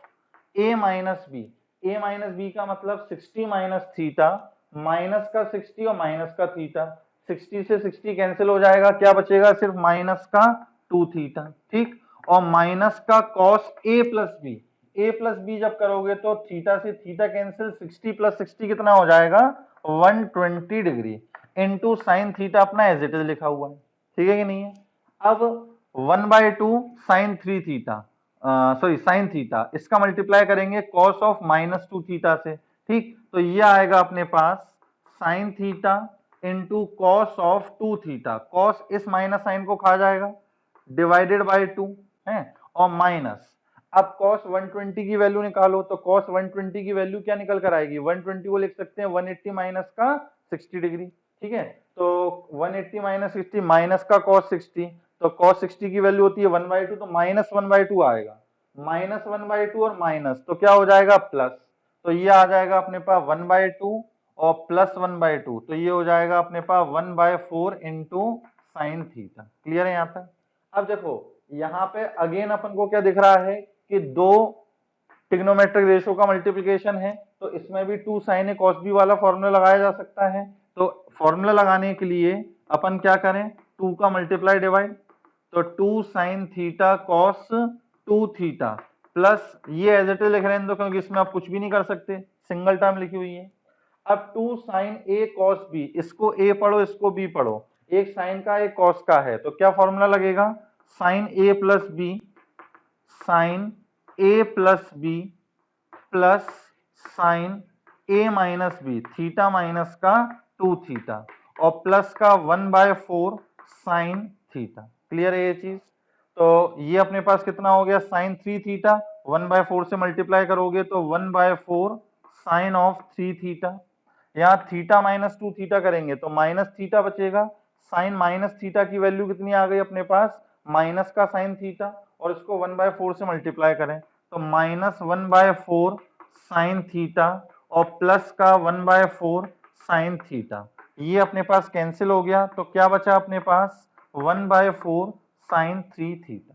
A minus B, A minus B का मतलब 60 माइनस थीटा, माइनस का 60 और माइनस का थीटा, 60 से 60 कैंसिल हो जाएगा, क्या बचेगा, सिर्फ माइनस का 2 थीटा, ठीक। और माइनस का कॉस ए प्लस बी, ए प्लस बी जब करोगे तो थीटा से थीटा कैंसिल, 60 प्लस 60 कितना हो जाएगा, 120 डिग्री इंटू साइन थीटा, अपना एज इट इज लिखा हुआ है, ठीक है कि नहीं है। अब 1/2 sine 3 theta, sorry sine theta, इसका मल्टीप्लाई करेंगे कॉस ऑफ -2 थीटा से, ठीक। तो ये आएगा अपने पास sine theta into cos of 2 theta, cos इस माइनस साइन को खा जाएगा, डिवाइडेड बाय 2 है, और माइनस, अब cos 120 की वैल्यू निकालो, तो cos 120 की वैल्यू क्या निकल कर आएगी, 120 को लिख सकते हैं 180 माइनस का 60 डिग्री, ठीक है। तो 180 माइनस 60 माइनस का cos 60, तो cos 60 की वैल्यू होती है 1/2, तो -1/2 आएगा, -1/2 और माइनस, तो क्या हो जाएगा प्लस, तो ये आ जाएगा अपने पास 1/2 और प्लस 1/2, तो ये हो जाएगा अपने पास 1/4 इंटू साइन थीटा। क्लियर है यहाँ तक। अब देखो यहाँ पे अगेन अपन को क्या दिख रहा है कि दो ट्रिग्नोमेट्रिक रेशियो का मल्टीप्लिकेशन है, तो इसमें भी 2 साइन ए कॉस बी वाला फॉर्मूला लगाया जा सकता है। तो फॉर्मूला लगाने के लिए अपन क्या करें, 2 का मल्टीप्लाई डिवाइड, तो 2 sine theta cos 2 theta plus, ये एज इट इज लिख रहे हैं क्योंकि इसमें आप कुछ भी नहीं कर सकते, सिंगल टर्म लिखी हुई है। अब 2 साइन ए कॉस बी, इसको ए पढ़ो इसको बी पढ़ो, एक साइन का एक कॉस का है, तो क्या फॉर्मूला लगेगा, sign A plus B, sign A plus B plus sine A minus B, theta minus का 2 थीटा, और प्लस का 1/4 साइन थीटा। क्लियर है ये चीज। तो ये अपने पास कितना हो गया, साइन 3 थीटा, 1/4 से मल्टीप्लाई करोगे तो 1/4 साइन ऑफ 3 थीटा, यहाँ थीटा -2 थीटा करेंगे तो माइनस थीटा बचेगा, साइन माइनस थीटा की वैल्यू कितनी आ गई अपने पास, माइनस का साइन थीटा, और इसको 1/4 से मल्टीप्लाई करें तो -1/4 साइन थीटा और प्लस का 1/4 साइन थीटा, ये अपने पास कैंसिल हो गया, तो क्या बचा अपने पास 1/4 साइन 3 थीटा।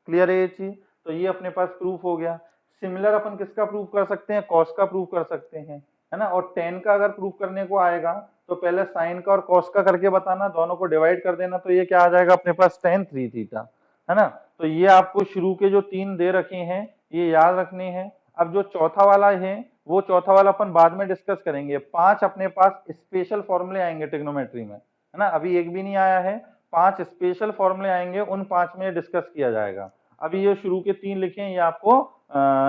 क्लियर है ये चीज। तो ये अपने पास प्रूफ हो गया। सिमिलर अपन किसका प्रूफ कर सकते हैं, कॉस का प्रूफ कर सकते हैं, है ना। और टेन का अगर प्रूफ करने को आएगा तो पहले साइन का और कॉस का करके बताना, दोनों को डिवाइड कर देना, तो ये क्या आ जाएगा अपने पास tan 3 थीटा, है ना। तो ये आपको शुरू के जो 3 दे रखे हैं ये याद रखने हैं। अब जो चौथा वाला है वो चौथा वाला अपन बाद में डिस्कस करेंगे। 5 अपने पास स्पेशल फॉर्मूले आएंगे ट्रिग्नोमेट्री में, है ना, अभी एक भी नहीं आया है, 5 स्पेशल फॉर्मूले आएंगे, उन 5 में डिस्कस किया जाएगा। अभी ये शुरू के 3 लिखे हैं, ये आपको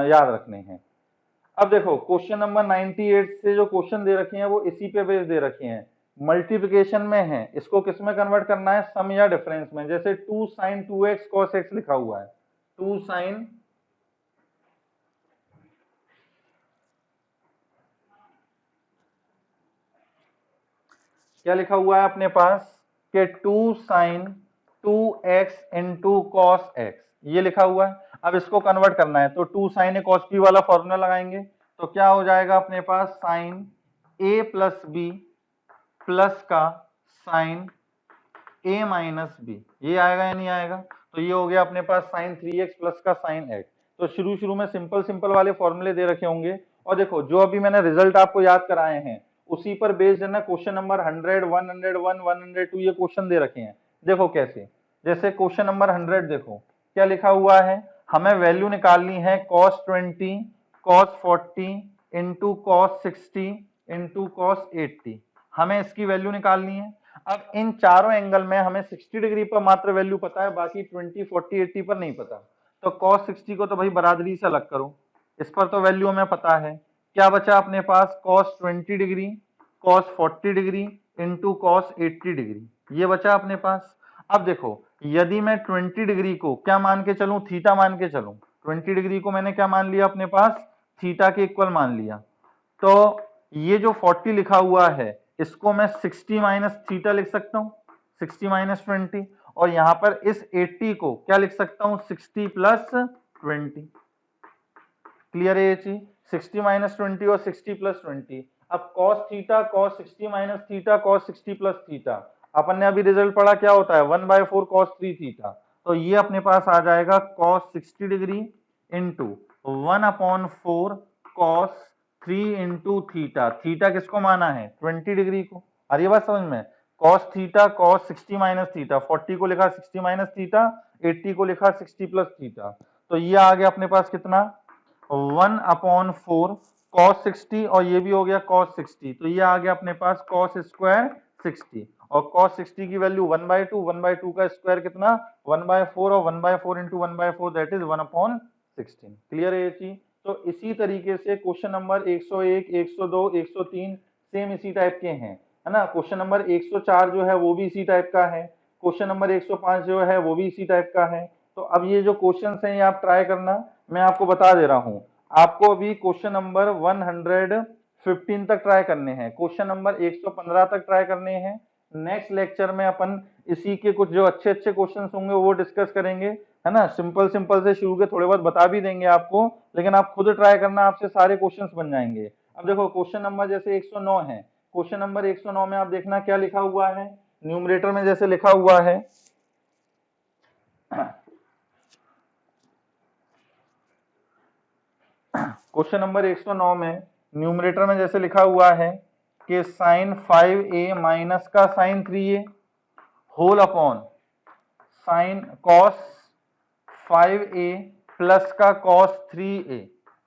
याद रखने हैं। अब देखो क्वेश्चन नंबर 98 से जो क्वेश्चन दे रखे हैं वो इसी पे बेस दे रखे हैं, मल्टीप्लिकेशन में है, इसको किस में कन्वर्ट करना है, सम या डिफरेंस में। जैसे 2 sin 2x cos x लिखा हुआ है, 2 sin क्या लिखा हुआ है अपने पास कि 2 sin 2x into cos x, ये लिखा हुआ है। अब इसको कन्वर्ट करना है तो 2 sin a cos b वाला फॉर्मूला लगाएंगे तो क्या हो जाएगा अपने पास sin a plus b plus का sin a माइनस b, ये आएगा या नहीं आएगा। तो ये हो गया अपने पास sin 3x प्लस का sin x। तो शुरू में सिंपल सिंपल वाले फॉर्मूले दे रखे होंगे, और देखो जो अभी मैंने रिजल्ट आपको याद कराए हैं उसी पर बेस्ड है ना क्वेश्चन नंबर 100, 101, 102 ये क्वेश्चन दे रखे हैं। देखो कैसे, जैसे क्वेश्चन नंबर 100 देखो क्या लिखा हुआ है, हमें वैल्यू निकालनी है cos 20 cos 40 into cos 60 into cos 80, हमें इसकी वैल्यू निकालनी है। अब इन चारों एंगल में हमें 60 डिग्री पर मात्र वैल्यू पता है, बाकी 20, 40, 80 पर नहीं पता। तो cos 60 को तो भाई बरादरी से अलग करो, इस पर तो वैल्यू हमें पता है। क्या बचा अपने पास cos 20 degree cos 40 degree into cos 80 degree, ये बचा अपने पास। अब देखो यदि मैं 20 डिग्री को क्या मान के चलूं, थीटा मान के चलूं, 20 डिग्री को मैंने क्या मान लिया अपने पास, थीटा के इक्वल मान लिया। तो ये जो 40 लिखा हुआ है इसको मैं 60 माइनस थीटा लिख सकता हूँ, 60 माइनस 20, और यहां पर इस 80 को क्या लिख सकता हूँ, 60 प्लस 20। क्लियर है ये चीज, 60 माइनस 20 और 60 प्लस 20। अब cos theta cos 60 minus theta cos 60 plus theta, अपन ने अभी रिजल्ट पढ़ा क्या होता है 1/4 cos 3 थीटा। तो ये अपने पास आ जाएगा cos 60 degree into 1/4 cos 3 into theta, theta किसको माना है 20 डिग्री को। और ये बात समझ में, cos theta cos 60 minus theta, 40 को लिखा 60 माइनस थीटा, 80 को लिखा 60 प्लस थीटा। तो ये आ गया अपने पास कितना 1/4 cos 60, और ये भी हो गया cos 60, तो ये आ गया अपने पास cos स्क्वायर 60, और cos 60 की वैल्यू 1/2, 1/2 का स्क्वायर कितना 1/4, और 1/4 इंटू 1/4 दैट इज 1/16। क्लियर है ये चीज। तो इसी तरीके से क्वेश्चन नंबर 101, 102, 103 सेम इसी टाइप के हैं, है ना। क्वेश्चन नंबर 104 जो है वो भी इसी टाइप का है, क्वेश्चन नंबर 105 जो है वो भी इसी टाइप का है। तो अब ये जो क्वेश्चन हैं ये आप ट्राई करना, मैं आपको बता दे रहा हूं, आपको अभी क्वेश्चन नंबर 115 तक ट्राई करने हैं, क्वेश्चन नंबर 115 तक ट्राई करने हैं। नेक्स्ट लेक्चर में अपन इसी के कुछ जो अच्छे अच्छे क्वेश्चंस होंगे वो डिस्कस करेंगे, है ना। सिंपल सिंपल से शुरू के थोड़े बहुत बता भी देंगे आपको, लेकिन आप खुद ट्राई करना, आपसे सारे क्वेश्चंस बन जाएंगे। अब देखो क्वेश्चन नंबर जैसे 109 है, क्वेश्चन नंबर 109 में आप देखना क्या लिखा हुआ है, न्यूमरेटर में जैसे लिखा हुआ है क्वेश्चन नंबर 109 में न्यूमरेटर में जैसे लिखा हुआ है कि साइन 5a माइनस का sine 3a whole upon sine cos 5a plus का कॉस 3a,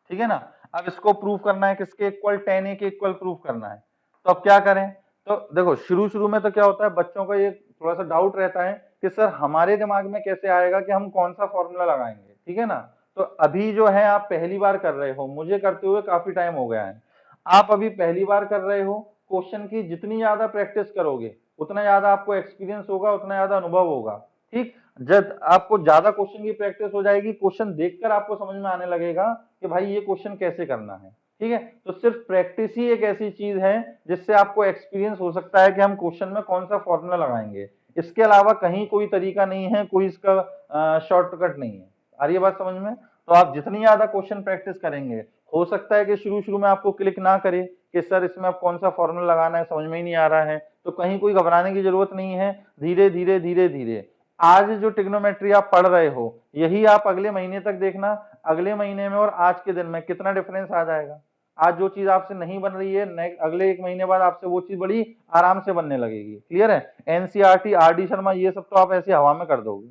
ठीक है ना। अब इसको प्रूव करना है किसके इक्वल, tan a के इक्वल प्रूव करना है। तो अब क्या करें, तो देखो शुरू में तो क्या होता है बच्चों का ये थोड़ा सा डाउट रहता है कि सर हमारे दिमाग में कैसे आएगा कि हम कौन सा फॉर्मूला लगाएंगे, ठीक है ना। तो अभी जो है आप पहली बार कर रहे हो, मुझे करते हुए काफी टाइम हो गया है, आप अभी पहली बार कर रहे हो, क्वेश्चन की जितनी ज्यादा प्रैक्टिस करोगे उतना ज्यादा आपको एक्सपीरियंस होगा, उतना ज्यादा अनुभव होगा, ठीक। जब आपको ज्यादा क्वेश्चन की प्रैक्टिस हो जाएगी, क्वेश्चन देखकर आपको समझ में आने लगेगा कि भाई ये क्वेश्चन कैसे करना है, ठीक है। तो सिर्फ प्रैक्टिस ही एक ऐसी चीज है जिससे आपको एक्सपीरियंस हो सकता है कि हम क्वेश्चन में कौन सा फॉर्मूला लगाएंगे, इसके अलावा कहीं कोई तरीका नहीं है, कोई इसका शॉर्टकट नहीं है। आ रही है बात समझ में। तो आप जितनी ज्यादा क्वेश्चन प्रैक्टिस करेंगे, हो सकता है कि शुरू में आपको क्लिक ना करे कि सर इसमें आप कौन सा फॉर्मूला लगाना है, समझ में ही नहीं आ रहा है, तो कहीं कोई घबराने की जरूरत नहीं है। धीरे धीरे धीरे धीरे आज जो ट्रिग्नोमेट्री आप पढ़ रहे हो यही आप अगले महीने तक देखना, अगले महीने में और आज के दिन में कितना डिफरेंस आ जाएगा। आज जो चीज आपसे नहीं बन रही है अगले एक महीने बाद आपसे वो चीज बड़ी आराम से बनने लगेगी। क्लियर है। एनसीईआरटी, आरडी शर्मा ये सब तो आप ऐसे हवा में कर दोगे।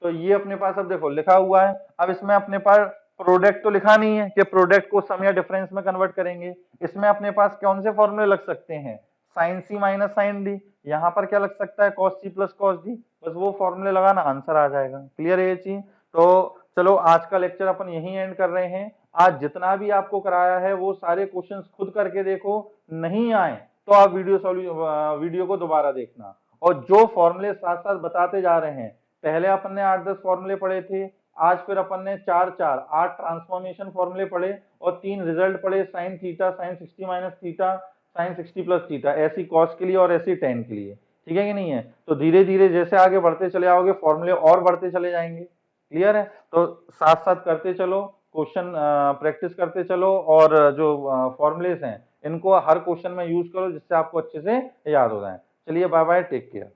तो ये अपने पास अब देखो लिखा हुआ है, अब इसमें अपने पास प्रोडक्ट तो लिखा नहीं है कि प्रोडक्ट को सम या डिफरेंस में कन्वर्ट करेंगे। इसमें अपने पास कौन से फॉर्मूले लग सकते हैं, sine C minus sine D, यहाँ पर क्या लग सकता है cos C plus cos D, बस वो फॉर्मूले लगाना, आंसर आ जाएगा। क्लियर है ये चीज। तो चलो आज का लेक्चर अपन यहीं एंड कर रहे हैं, आज जितना भी आपको कराया है वो सारे क्वेश्चंस खुद करके देखो, नहीं आए तो आप वीडियो को दोबारा देखना। और जो फॉर्मूले साथ साथ बताते जा रहे हैं, पहले अपन ने 8-10 फॉर्मूले पढ़े थे, आज फिर अपन ने 8 ट्रांसफॉर्मेशन फॉर्मूले पढ़े और 3 रिजल्ट पढ़े, sine theta, sine 60 minus theta, sine 60 plus theta, ऐसी कॉस के लिए और ऐसी टेन के लिए। ठीक है कि नहीं है? तो धीरे धीरे जैसे आगे बढ़ते चले आओगे फॉर्मूले और बढ़ते चले जाएंगे। क्लियर है? तो साथ साथ करते चलो, क्वेश्चन प्रैक्टिस करते चलो, और जो फॉर्मूलेस हैं इनको हर क्वेश्चन में यूज करो जिससे आपको अच्छे से याद हो जाए। चलिए बाय बाय, टेक केयर।